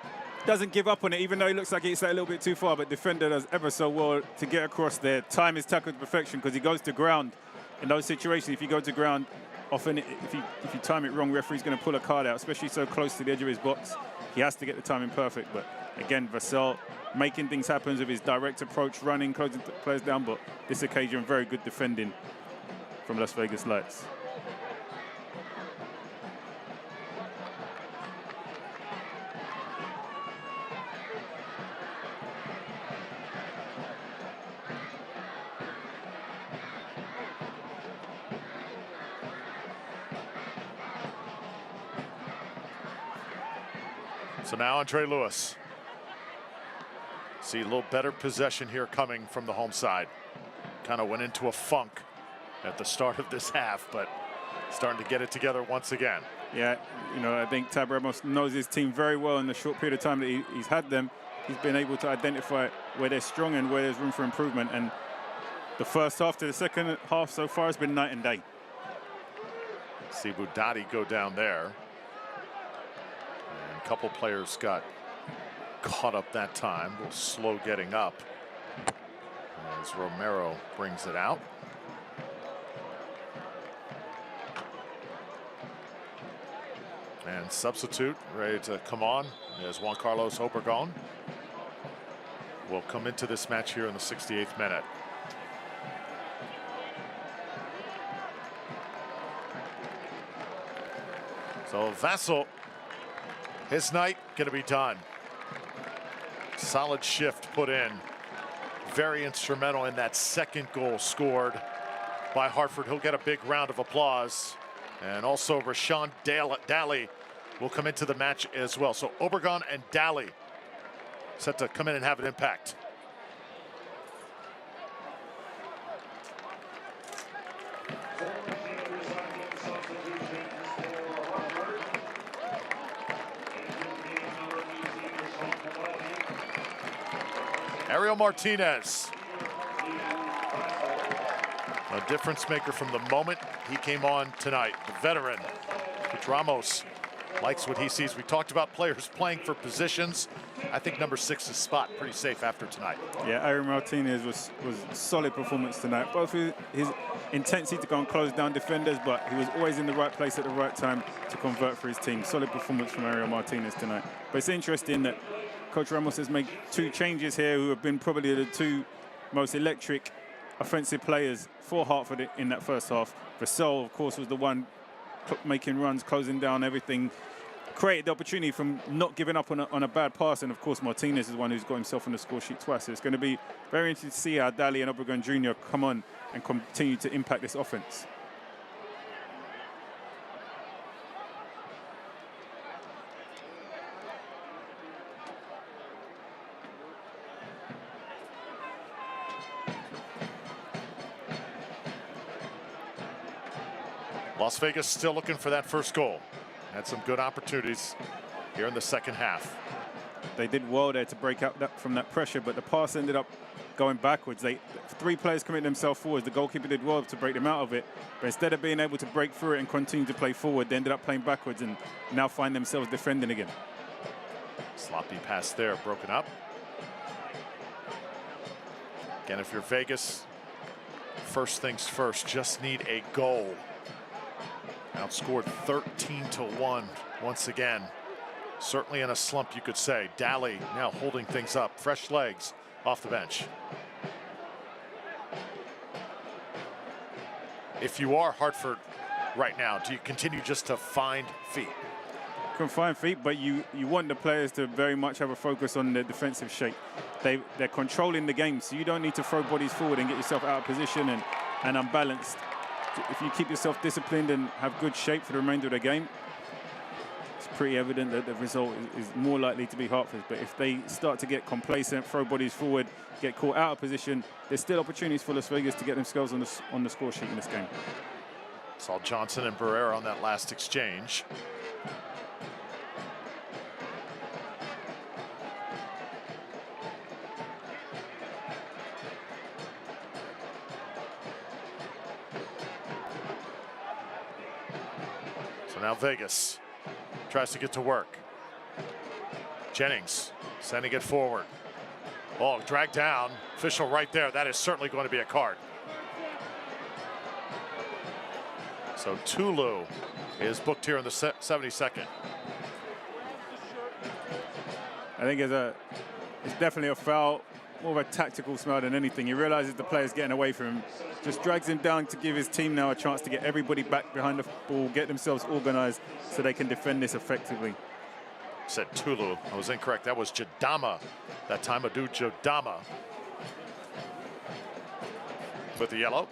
Doesn't give up on it, even though he looks like he's a little bit too far, but defender does ever so well to get across there. Time is tackled to perfection because he goes to ground. In those situations, if you go to ground, often if you time it wrong, referee's going to pull a card out, especially so close to the edge of his box. He has to get the timing perfect, but again, Vassell making things happen with his direct approach, running, closing players down, but this occasion, very good defending from Las Vegas Lights. So now Andre Lewis. See a little better possession here coming from the home side. Kind of went into a funk at the start of this half, but starting to get it together once again. Yeah, I think Tab Ramos knows his team very well in the short period of time that he's had them. He's been able to identify where they're strong and where there's room for improvement. And the first half to the second half so far has been night and day. See Budati go down there. And a couple players got caught up that time. A little slow getting up as Romero brings it out. And substitute ready to come on is Juan Carlos Obregon. Will come into this match here in the 68th minute. So Vassell, his night going to be done. Solid shift put in. Very instrumental in that second goal scored by Hartford. He'll get a big round of applause And also Rashawn Daly will come into the match as well. So Obregon and Daly set to come in and have an impact. Ariel Martinez, a difference maker from the moment he came on tonight. The veteran, Coach Ramos, likes what he sees. We talked about players playing for positions. I think number 6's spot pretty safe after tonight. Yeah, Ariel Martinez was solid performance tonight. Both his intensity to go and close down defenders, but he was always in the right place at the right time to convert for his team. Solid performance from Ariel Martinez tonight. But it's interesting that Coach Ramos has made 2 changes here who have been probably the 2 most electric offensive players for Hartford in that first half. Vassell, of course, was the one making runs, closing down everything, created the opportunity from not giving up on a bad pass. And, of course, Martinez is the one who's got himself on the score sheet twice. So it's going to be very interesting to see how Daly and Obregon Jr. come on and continue to impact this offense. Las Vegas still looking for that first goal. Had some good opportunities here in the second half. They did well there to break out from that pressure, but the pass ended up going backwards. 3 players committed themselves forwards. The goalkeeper did well to break them out of it, but instead of being able to break through it and continue to play forward, they ended up playing backwards and now find themselves defending again. Sloppy pass there, broken up. Again, if you're Vegas, first things first, just need a goal. Outscored 13-1 once again. Certainly in a slump, you could say. Daly now holding things up. Fresh legs off the bench. If you are Hartford right now, do you continue just to find feet? You can find feet, but you want the players to very much have a focus on their defensive shape. They're controlling the game, so you don't need to throw bodies forward and get yourself out of position and unbalanced. If you keep yourself disciplined and have good shape for the remainder of the game, it's pretty evident that the result is more likely to be Hartford. But if they start to get complacent, throw bodies forward, get caught out of position, there's still opportunities for Las Vegas to get themselves on the score sheet in this game. Saw Johnson and Barrera on that last exchange. Now Vegas tries to get to work. Jennings sending it forward. Oh, dragged down. Official right there. That is certainly going to be a card. So Tulu is booked here in the 72nd. I think it's definitely a foul, more of a tactical smell than anything. He realizes the player's getting away from him. Just drags him down to give his team now a chance to get everybody back behind the ball, get themselves organized so they can defend this effectively. Said Tulu. I was incorrect. That was Jadama. That time Adu Jadama. With the yellow.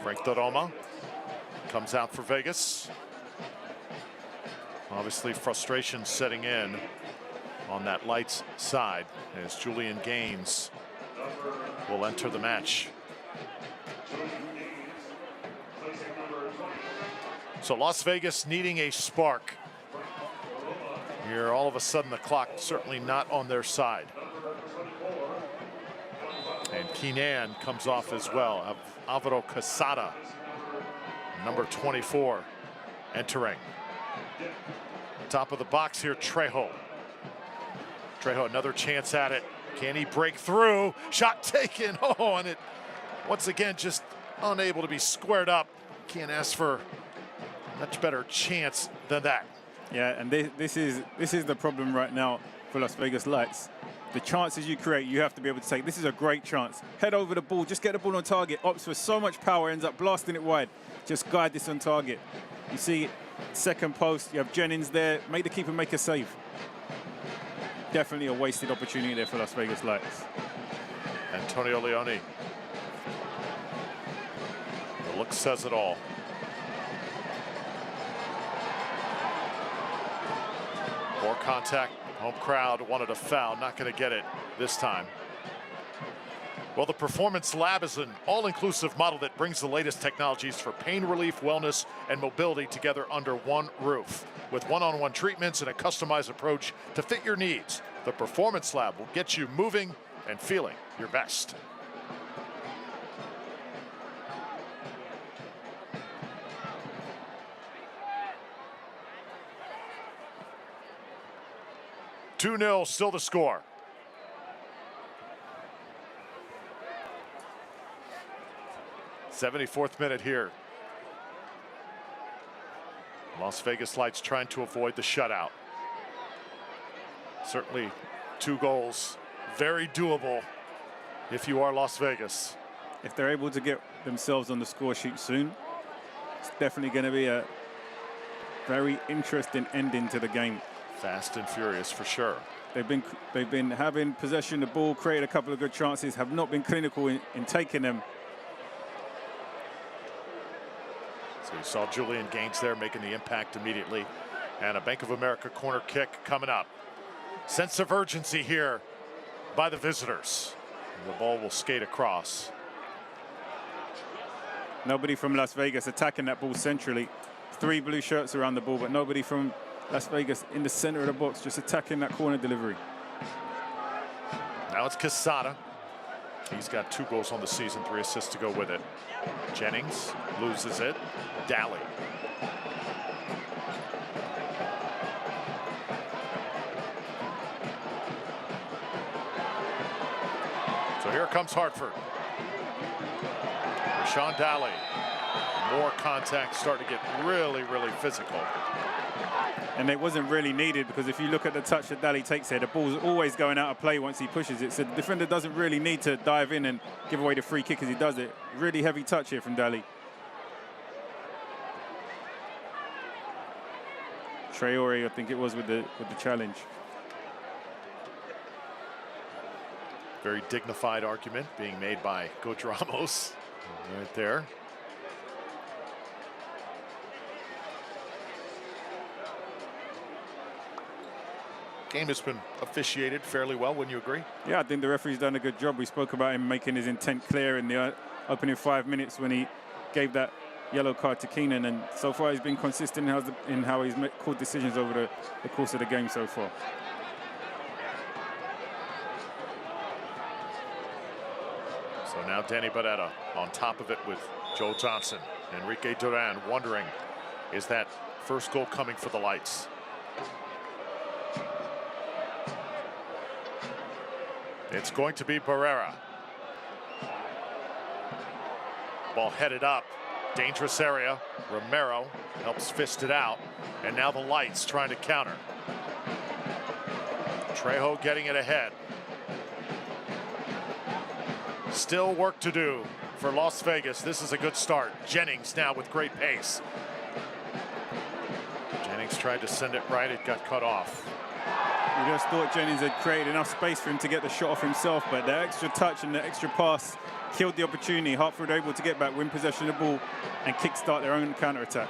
Frank Dodoma comes out for Vegas. Obviously frustration setting in on that Lights side as Julian Gaines will enter the match. So Las Vegas needing a spark. Here all of a sudden the clock certainly not on their side. And Keenan comes off as well. Alvaro Casada, number 24, entering. Top of the box here, Trejo. Trejo, another chance at it. Can he break through? Shot taken. Oh, and it once again just unable to be squared up. Can't ask for a much better chance than that. Yeah, and this is the problem right now for Las Vegas Lights. The chances you create, you have to be able to take. This is a great chance. Head over the ball, just get the ball on target. Opts with so much power, ends up blasting it wide. Just guide this on target. You see, second post, you have Jennings there. Make the keeper make a save. Definitely a wasted opportunity there for Las Vegas Lights. Antonio Leone. The look says it all. More contact. Home crowd wanted a foul. Not going to get it this time. Well, the Performance Lab is an all-inclusive model that brings the latest technologies for pain relief, wellness, and mobility together under one roof. With one-on-one treatments and a customized approach to fit your needs, the Performance Lab will get you moving and feeling your best. (2-0) still the score. '74th minute here. Las Vegas Lights trying to avoid the shutout. Certainly 2 goals, very doable if you are Las Vegas. If they're able to get themselves on the score sheet soon, it's definitely going to be a very interesting ending to the game. Fast and furious for sure. They've been having possession of the ball, created a couple of good chances, have not been clinical in taking them. So you saw Julian Gaines there making the impact immediately. And a Bank of America corner kick coming up. Sense of urgency here by the visitors. And the ball will skate across. Nobody from Las Vegas attacking that ball centrally. 3 blue shirts around the ball, but nobody from Las Vegas in the center of the box just attacking that corner delivery. Now it's Quesada. He's got 2 goals on the season, 3 assists to go with it. Jennings loses it. Daly. So here comes Hartford. Rashawn Daly. More contact, starting to get really, really physical. And it wasn't really needed, because if you look at the touch that Daly takes here, the ball's always going out of play once he pushes it. So the defender doesn't really need to dive in and give away the free kick as he does it. Really heavy touch here from Daly. Traore, I think it was, with the challenge. Very dignified argument being made by Coach Ramos right there. Game has been officiated fairly well, wouldn't you agree? Yeah, I think the referee's done a good job. We spoke about him making his intent clear in the opening 5 minutes when he gave that yellow card to Keenan, and so far he's been consistent in how he's called decisions over the course of the game so far. So now Danny Barrera on top of it with Joe Johnson. Enrique Duran wondering, is that first goal coming for the Lights? It's going to be Barrera. Ball headed up. Dangerous area. Romero helps fist it out. And now the Lights trying to counter. Trejo getting it ahead. Still work to do for Las Vegas. This is a good start. Jennings now with great pace. Jennings tried to send it right. It got cut off. We just thought Jennings had created enough space for him to get the shot off himself, but the extra touch and the extra pass killed the opportunity. Hartford able to get back, win possession of the ball, and kickstart their own counter-attack.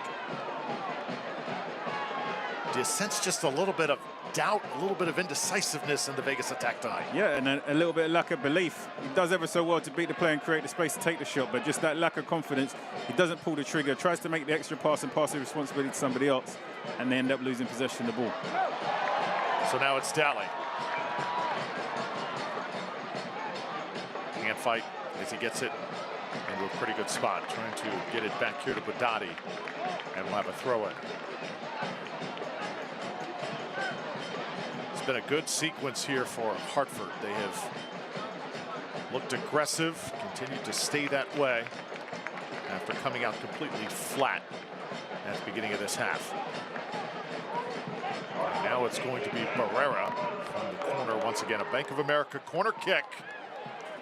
Do you sense just a little bit of doubt, a little bit of indecisiveness in the Vegas attack tonight? Yeah, and a little bit of lack of belief. He does ever so well to beat the play and create the space to take the shot, but just that lack of confidence. He doesn't pull the trigger, tries to make the extra pass and pass the responsibility to somebody else, and they end up losing possession of the ball. So now it's Daly. Can't fight as he gets it into a pretty good spot. Trying to get it back here to Badati. And we'll have a throw-in. It's been a good sequence here for Hartford. They have looked aggressive, continued to stay that way after coming out completely flat at the beginning of this half. Now it's going to be Barrera from the corner once again. A Bank of America corner kick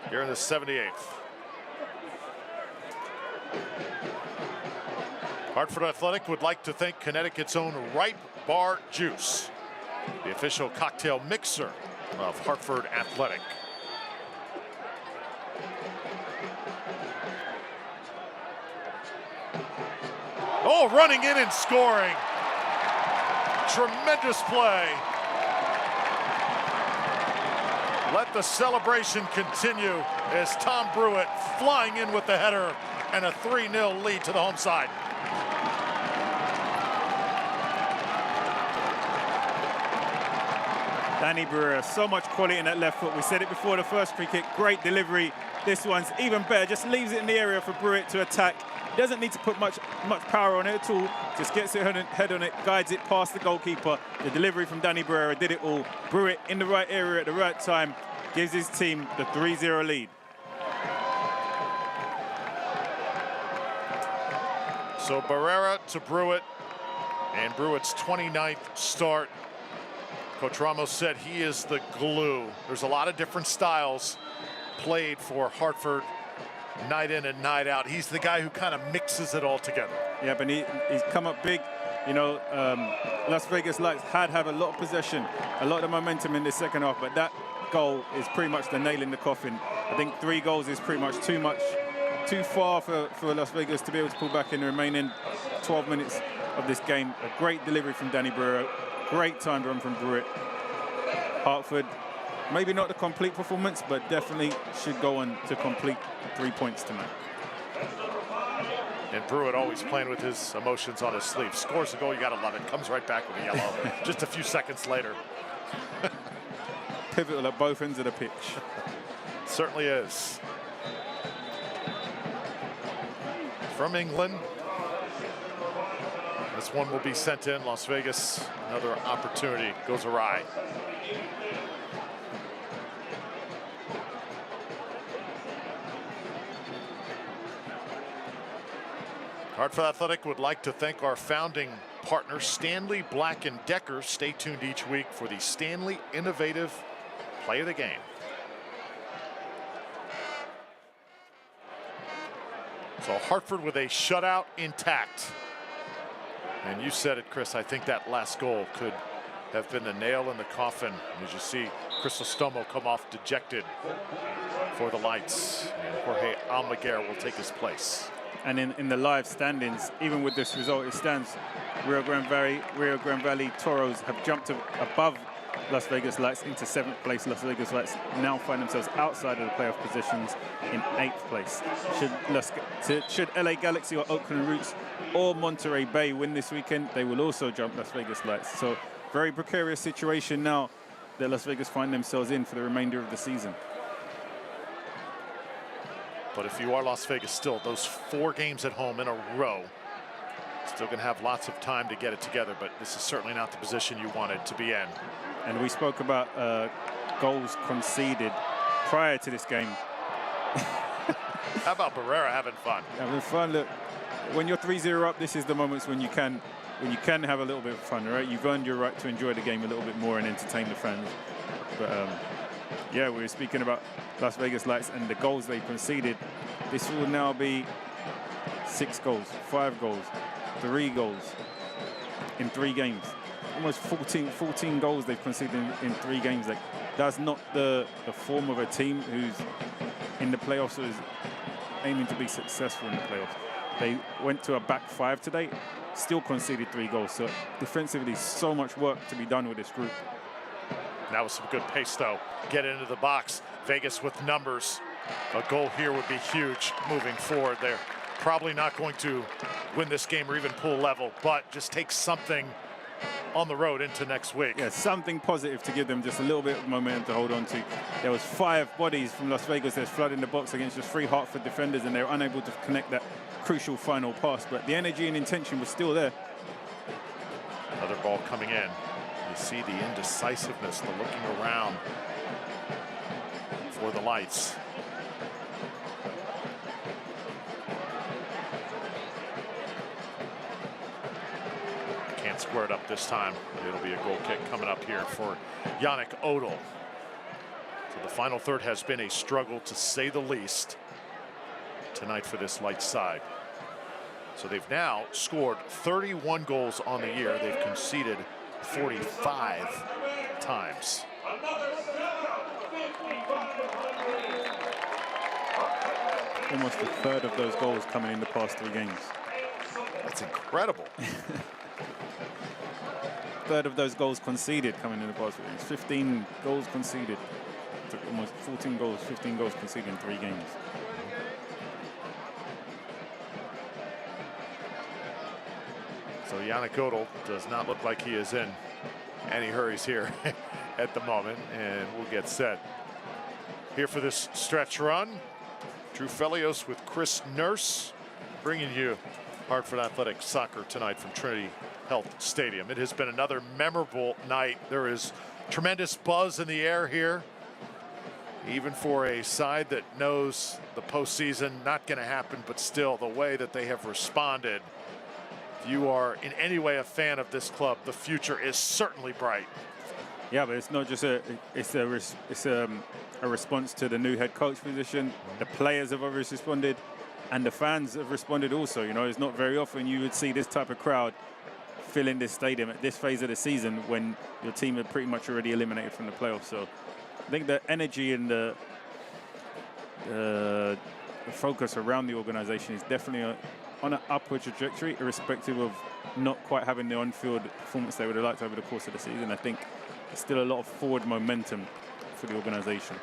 here in the 78th. Hartford Athletic would like to thank Connecticut's own Ripe Bar Juice the official cocktail mixer of Hartford Athletic. Oh, running in and scoring. Tremendous play. Let the celebration continue as Tom Brewitt flying in with the header and a 3-0 lead to the home side. Danny Barrera, so much quality in that left foot. We said it before the first free kick, great delivery. This one's even better, just leaves it in the area for Brewitt to attack. Doesn't need to put much power on it at all. Just gets it head on it, guides it past the goalkeeper. The delivery from Danny Barrera did it all. Brewitt in the right area at the right time, gives his team the 3-0 lead. So Barrera to Brewitt, and Brewitt's 29th start. Coach Ramos said he is the glue. There's a lot of different styles played for Hartford night in and night out. He's the guy who kind of mixes it all together. Yeah, but he's come up big. You know, Las Vegas Lights had a lot of possession, a lot of momentum in the second half, but that goal is pretty much the nail in the coffin. I think 3 goals is pretty much too far for Las Vegas to be able to pull back in the remaining 12 minutes of this game. A great delivery from Danny Barrera, great time run from Brewitt. Hartford, maybe not the complete performance, but definitely should go on to complete 3 points tonight. And Brewitt always playing with his emotions on his sleeve. Scores a goal, you gotta love it. Comes right back with a yellow just a few seconds later. Pivotal at both ends of the pitch. Certainly is. From England, this one will be sent in. Las Vegas, another opportunity goes awry. Hartford Athletic would like to thank our founding partner, Stanley Black & Decker. Stay tuned each week for the Stanley Innovative Play of the Game. So Hartford with a shutout intact. And you said it, Chris, I think that last goal could have been the nail in the coffin. As you see, Crisostomo come off dejected for the Lights. And Jorge Almaguer will take his place. And in the live standings, even with this result, it stands Rio Grande Valley Toros have jumped above Las Vegas Lights into 7th place. Las Vegas Lights now find themselves outside of the playoff positions in 8th place. Should LA Galaxy or Oakland Roots or Monterey Bay win this weekend, they will also jump Las Vegas Lights. So very precarious situation now that Las Vegas find themselves in for the remainder of the season. But if you are Las Vegas still, those 4 games at home in a row, still going to have lots of time to get it together, but this is certainly not the position you wanted to be in. And we spoke about goals conceded prior to this game. How about Barrera having fun? Having fun. Look, when you're 3-0 up, this is the moments when you can have a little bit of fun, right? You've earned your right to enjoy the game a little bit more and entertain the fans. But yeah, we were speaking about Las Vegas Lights and the goals they conceded. This will now be 6 goals, 5 goals, 3 goals in 3 games. Almost 14 goals they've conceded in 3 games. Like, that's not the form of a team who's in the playoffs, or is aiming to be successful in the playoffs. They went to a back 5 today, still conceded 3 goals. So defensively, so much work to be done with this group. That was some good pace, though. Get into the box. Vegas with numbers. A goal here would be huge moving forward. They're probably not going to win this game or even pull level, but just take something on the road into next week. Yeah, something positive to give them just a little bit of momentum to hold on to. There was 5 bodies from Las Vegas that's flooding the box against just 3 Hartford defenders, and they were unable to connect that crucial final pass, but the energy and intention was still there. Another ball coming in. You see the indecisiveness, the looking around for the Lights. Can't square it up this time. It'll be a goal kick coming up here for Yannick Odell. So the final third has been a struggle, to say the least, tonight for this Lights side. So they've now scored 31 goals on the year. They've conceded 45 times. Almost a third of those goals coming in the past 3 games. That's incredible. Third of those goals conceded coming in the past 3 games. 15 goals conceded. Almost 14 goals, 15 goals conceded in 3 games. So Yannick Odell does not look like he is in any hurries here at the moment, and we'll get set. Here for this stretch run, Drew Felios with Chris Nurse, bringing you Hartford Athletic Soccer tonight from Trinity Health Stadium. It has been another memorable night. There is tremendous buzz in the air here, even for a side that knows the postseason not going to happen, but still the way that they have responded. If you are in any way a fan of this club, the future is certainly bright. Yeah, but it's not just a response to the new head coach position. The players have obviously responded, and the fans have responded also. You know, it's not very often you would see this type of crowd filling this stadium at this phase of the season when your team are pretty much already eliminated from the playoffs. So I think the energy and the focus around the organization is definitely on an upward trajectory, irrespective of not quite having the on-field performance they would have liked over the course of the season. I think there's still a lot of forward momentum for the organization.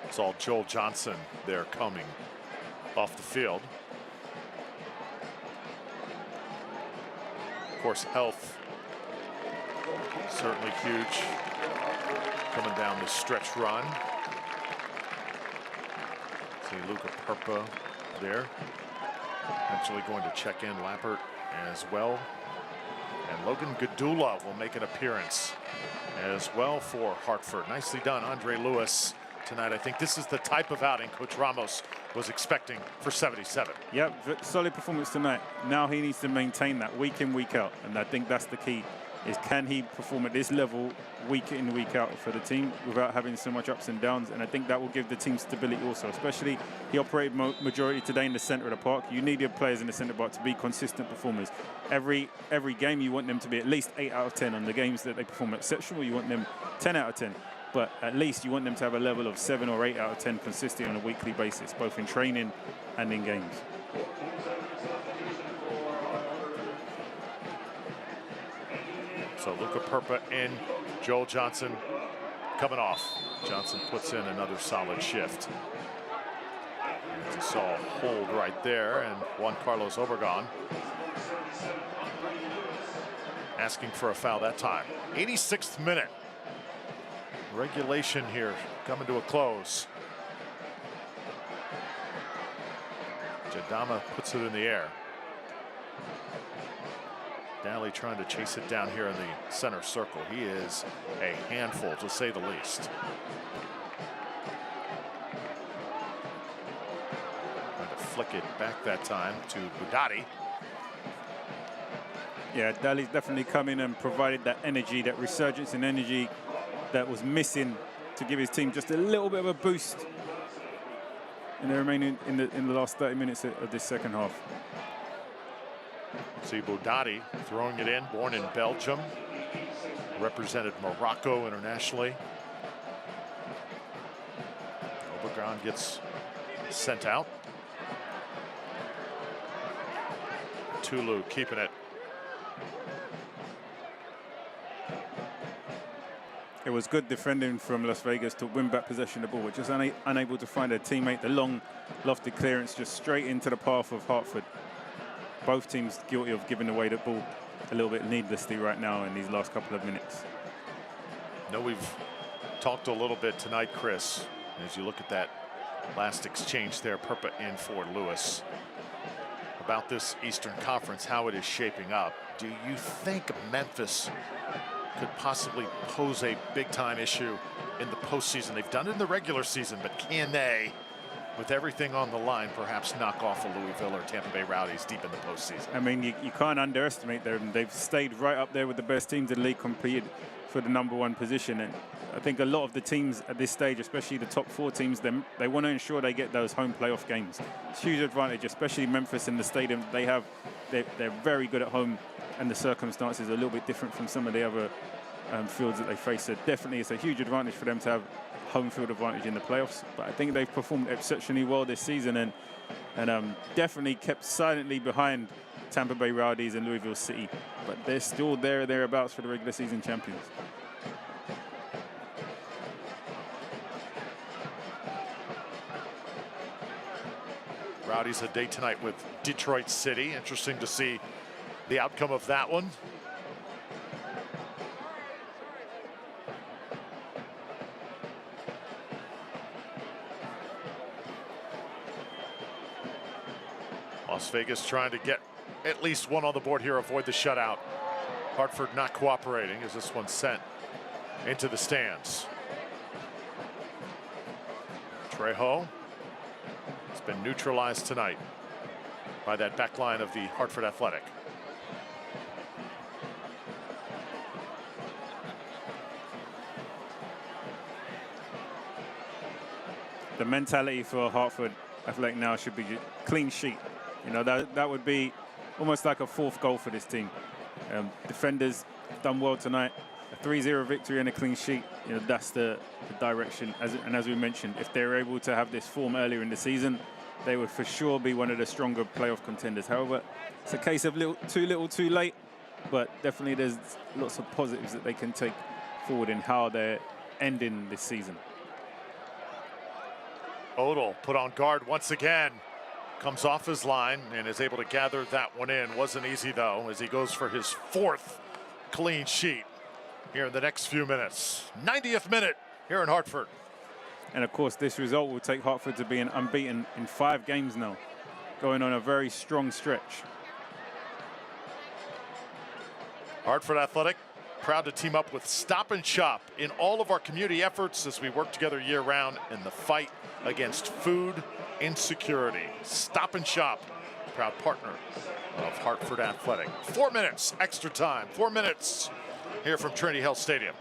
It's all Joel Johnson there coming off the field. Of course, health certainly huge coming down the stretch run. See Luca Perpa there, actually going to check in Lappert as well. And Logan Gadula will make an appearance as well for Hartford. Nicely done, Andre Lewis tonight. I think this is the type of outing Coach Ramos was expecting for 77. Yep, solid performance tonight. Now he needs to maintain that week in, week out. And I think that's the key, is can he perform at this level week in, week out for the team without having so much ups and downs. And I think that will give the team stability also, especially he operated majority today in the center of the park. You need your players in the center park to be consistent performers. Every game you want them to be at least 8 out of 10. On the games that they perform exceptional, you want them 10 out of 10. But at least you want them to have a level of 7 or 8 out of 10 consistently on a weekly basis, both in training and in games. So Luca Perpa in, Joel Johnson coming off. Johnson puts in another solid shift. As you saw, hold right there, and Juan Carlos Obregon asking for a foul that time. 86th minute. Regulation here coming to a close. Jadama puts it in the air. Daly trying to chase it down here in the center circle. He is a handful, to say the least. Trying to flick it back that time to Budati. Yeah, Daly's definitely come in and provided that energy, that resurgence in energy that was missing to give his team just a little bit of a boost in the remaining in the last 30 minutes of this second half. See Budati throwing it in, born in Belgium, represented Morocco internationally. Obregon gets sent out. Tulu keeping it. It was good defending from Las Vegas to win back possession of the ball, but just unable to find a teammate. The long, lofted clearance just straight into the path of Hartford. Both teams guilty of giving away the ball a little bit needlessly right now in these last couple of minutes. No, we've talked a little bit tonight, Chris, as you look at that last exchange there, Perpa in for Lewis, about this Eastern Conference, how it is shaping up. Do you think Memphis could possibly pose a big-time issue in the postseason? They've done it in the regular season, but can they, with everything on the line, perhaps knock off a Louisville or Tampa Bay Rowdies deep in the postseason? I mean, you can't underestimate them. They've stayed right up there with the best teams in the league, competed for the #1 position. And I think a lot of the teams at this stage, especially the top 4 teams, they want to ensure they get those home playoff games. It's a huge advantage, especially Memphis in the stadium they have. They're very good at home and the circumstances are a little bit different from some of the other fields that they face. So definitely it's a huge advantage for them to have home field advantage in the playoffs. But I think they've performed exceptionally well this season and definitely kept silently behind Tampa Bay Rowdies and Louisville City. But they're still there or thereabouts for the regular season champions. Rowdies a date tonight with Detroit City. Interesting to see the outcome of that one. Las Vegas trying to get at least one on the board here, avoid the shutout. Hartford not cooperating as this one's sent into the stands. Trejo has been neutralized tonight by that back line of the Hartford Athletic. The mentality for Hartford Athletic now should be clean sheet. You know, that would be almost like a fourth goal for this team. Defenders done well tonight. A 3-0 victory and a clean sheet. You know, that's the direction. As we mentioned, if they're able to have this form earlier in the season, they would for sure be one of the stronger playoff contenders. However, it's a case of too little, too late. But definitely there's lots of positives that they can take forward in how they're ending this season. Odell put on guard once again. Comes off his line and is able to gather that one in. Wasn't easy though, as he goes for his fourth clean sheet here in the next few minutes. 90th minute here in Hartford. And of course, this result will take Hartford to being unbeaten in 5 games now, going on a very strong stretch. Hartford Athletic proud to team up with Stop and Shop in all of our community efforts as we work together year round in the fight against food insecurity. Stop and Shop, proud partner of Hartford Athletic. 4 minutes extra time, 4 minutes here from Trinity Health Stadium.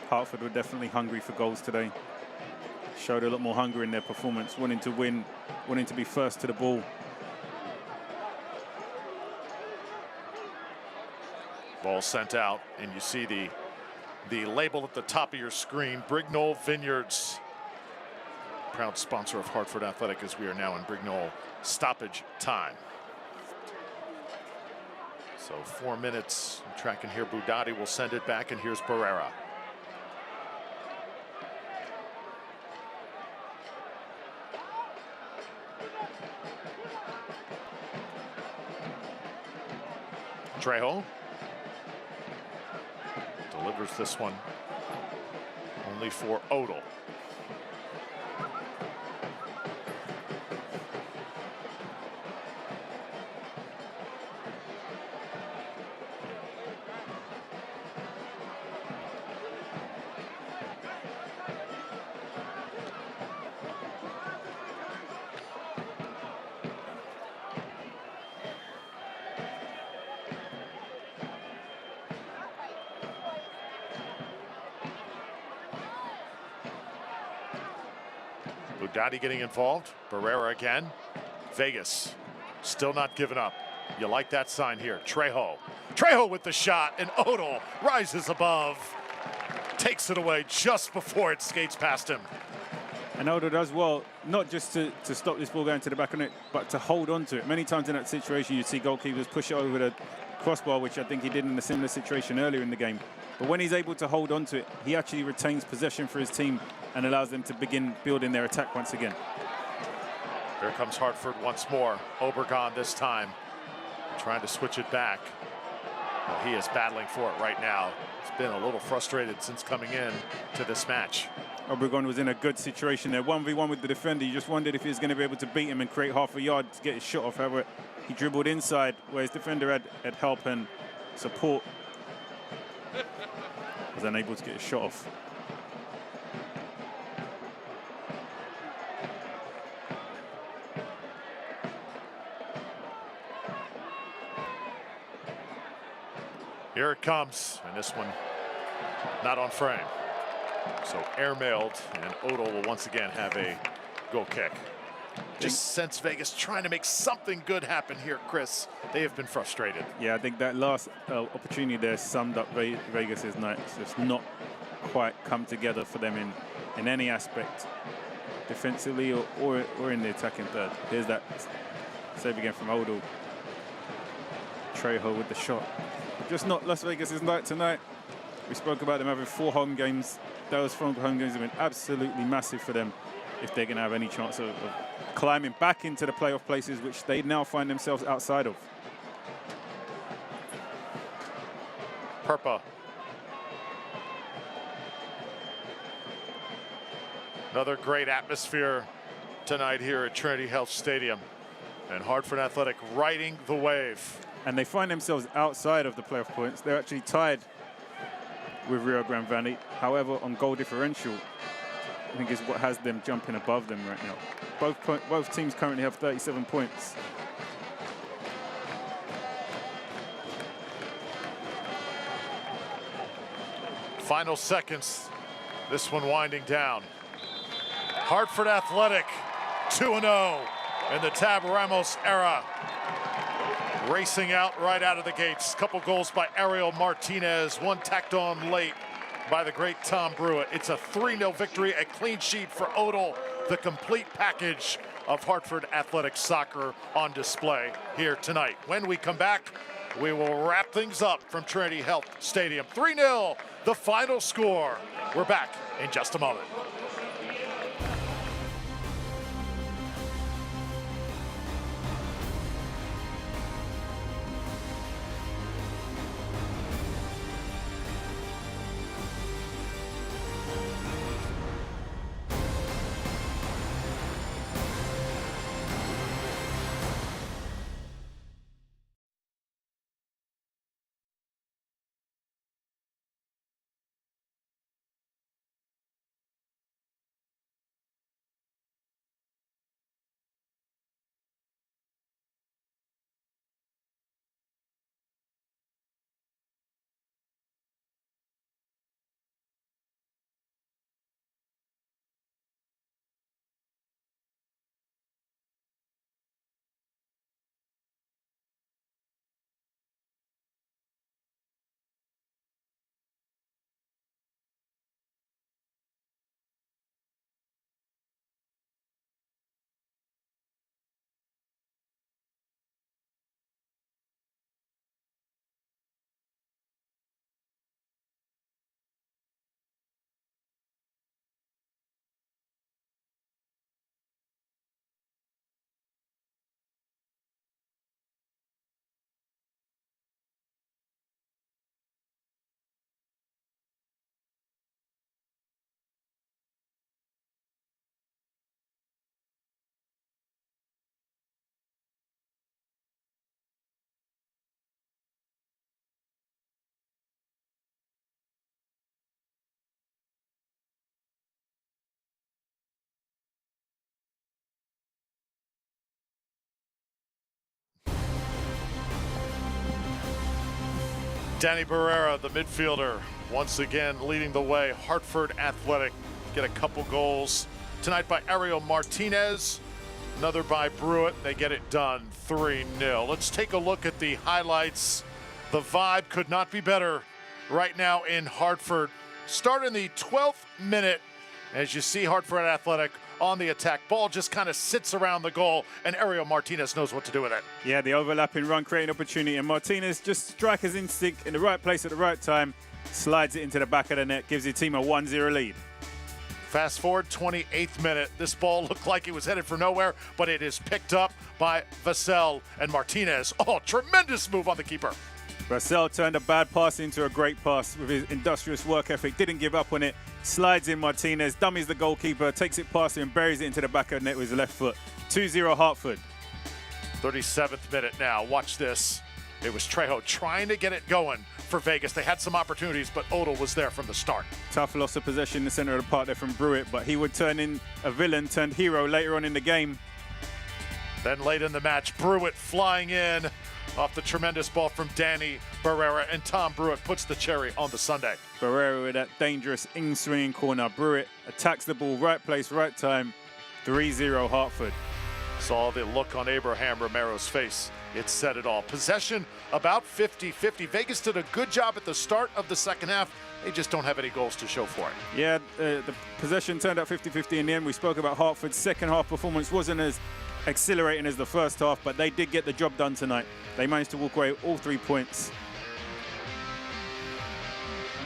Hartford were definitely hungry for goals today. Showed a lot more hunger in their performance, wanting to win, wanting to be first to the ball. Ball sent out, and you see the label at the top of your screen, Brignole Vineyards. Proud sponsor of Hartford Athletic as we are now in Brignole stoppage time. So 4 minutes, tracking here. Budati will send it back, and here's Barrera. Trejo delivers this one only for Odell. Budati getting involved. Barrera again. Vegas still not giving up. You like that sign here. Trejo. Trejo with the shot, and Odell rises above. Takes it away just before it skates past him. And Odell does well, not just to stop this ball going to the back of it, but to hold on to it. Many times in that situation, you see goalkeepers push it over the crossbar, which I think he did in a similar situation earlier in the game. But when he's able to hold on to it, he actually retains possession for his team and allows them to begin building their attack once again. Here comes Hartford once more. Obregon this time, trying to switch it back. Well, he is battling for it right now. He's been a little frustrated since coming in to this match. Obregon was in a good situation there. 1v1 with the defender. You just wondered if he was going to be able to beat him and create half a yard to get his shot off. However, he dribbled inside where his defender had help and support. Was unable to get his shot off. Here it comes, and this one not on frame. So airmailed, and Odell will once again have a goal kick. Just sense Vegas trying to make something good happen here, Chris. They have been frustrated. Yeah, I think that last opportunity there summed up Vegas's night. It's just not quite come together for them in any aspect, defensively or in the attacking third. Here's that save again from Odell. Trejo with the shot. Just not Las Vegas's night tonight. We spoke about them having 4 home games. Those 4 home games have been absolutely massive for them if they're going to have any chance of climbing back into the playoff places, which they now find themselves outside of. Perpa. Another great atmosphere tonight here at Trinity Health Stadium. And Hartford Athletic riding the wave. And they find themselves outside of the playoff points. They're actually tied with Rio Grande Valley. However, on goal differential, I think is what has them jumping above them right now. Both teams currently have 37 points. Final seconds, this one winding down. Hartford Athletic 2-0 in the Tab Ramos era. Racing out right out of the gates. Couple goals by Ariel Martinez, one tacked on late by the great Tom Brewitt. It's a 3-0 victory, a clean sheet for Odell. The complete package of Hartford Athletic soccer on display here tonight. When we come back, we will wrap things up from Trinity Health Stadium. 3-0, the final score. We're back in just a moment. Danny Barrera, the midfielder, once again leading the way. Hartford Athletic get a couple goals tonight by Ariel Martinez, another by Brewitt. They get it done 3-0. Let's take a look at the highlights. The vibe could not be better right now in Hartford. Start in the 12th minute as you see Hartford Athletic on the attack. Ball just kind of sits around the goal, and Ariel Martinez knows what to do with it. Yeah, the overlapping run creating opportunity, and Martinez just striker's instinct in the right place at the right time, slides it into the back of the net, gives your team a 1-0 lead. Fast forward, 28th minute. This ball looked like it was headed for nowhere, but it is picked up by Vassell and Martinez. Oh, tremendous move on the keeper. Vassell turned a bad pass into a great pass with his industrious work ethic, didn't give up on it, slides in Martinez, dummies the goalkeeper, takes it past him and buries it into the back of the net with his left foot. 2-0 Hartford. 37th minute now. Watch this. It was Trejo trying to get it going for Vegas. They had some opportunities, but Odell was there from the start. Tough loss of possession in the center of the park there from Brewitt, but he would turn in a villain turned hero later on in the game. Then late in the match, Brewitt flying in off the tremendous ball from Danny Barrera, and Tom Brewitt puts the cherry on the sundae. Barrera with that dangerous in-swinging corner. Brewitt attacks the ball, right place, right time. 3-0 Hartford. Saw the look on Abraham Romero's face. It said it all. Possession about 50-50. Vegas did a good job at the start of the second half. They just don't have any goals to show for it. Yeah, the possession turned out 50-50 in the end. We spoke about Hartford's second half performance wasn't as exhilarating as the first half, but they did get the job done tonight. They managed to walk away with all 3 points.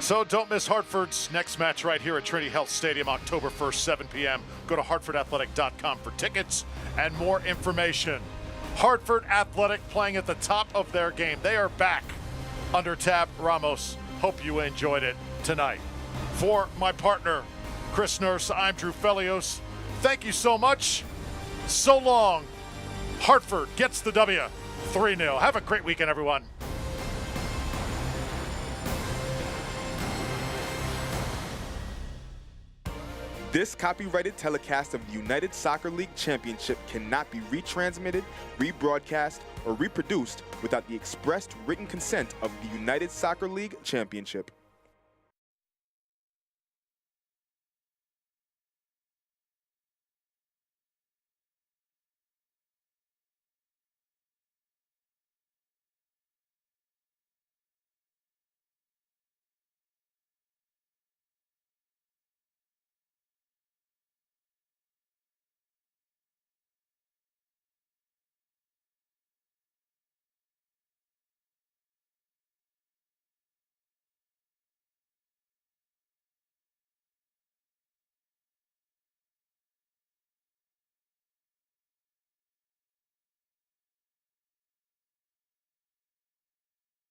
So don't miss Hartford's next match right here at Trinity Health Stadium, October 1st, 7 p.m. Go to hartfordathletic.com for tickets and more information. Hartford Athletic playing at the top of their game. They are back under Tab Ramos. Hope you enjoyed it tonight. For my partner, Chris Nurse, I'm Drew Felios. Thank you so much. So long. Hartford gets the W, 3-0. Have a great weekend, everyone. This copyrighted telecast of the United Soccer League Championship cannot be retransmitted, rebroadcast, or reproduced without the expressed written consent of the United Soccer League Championship.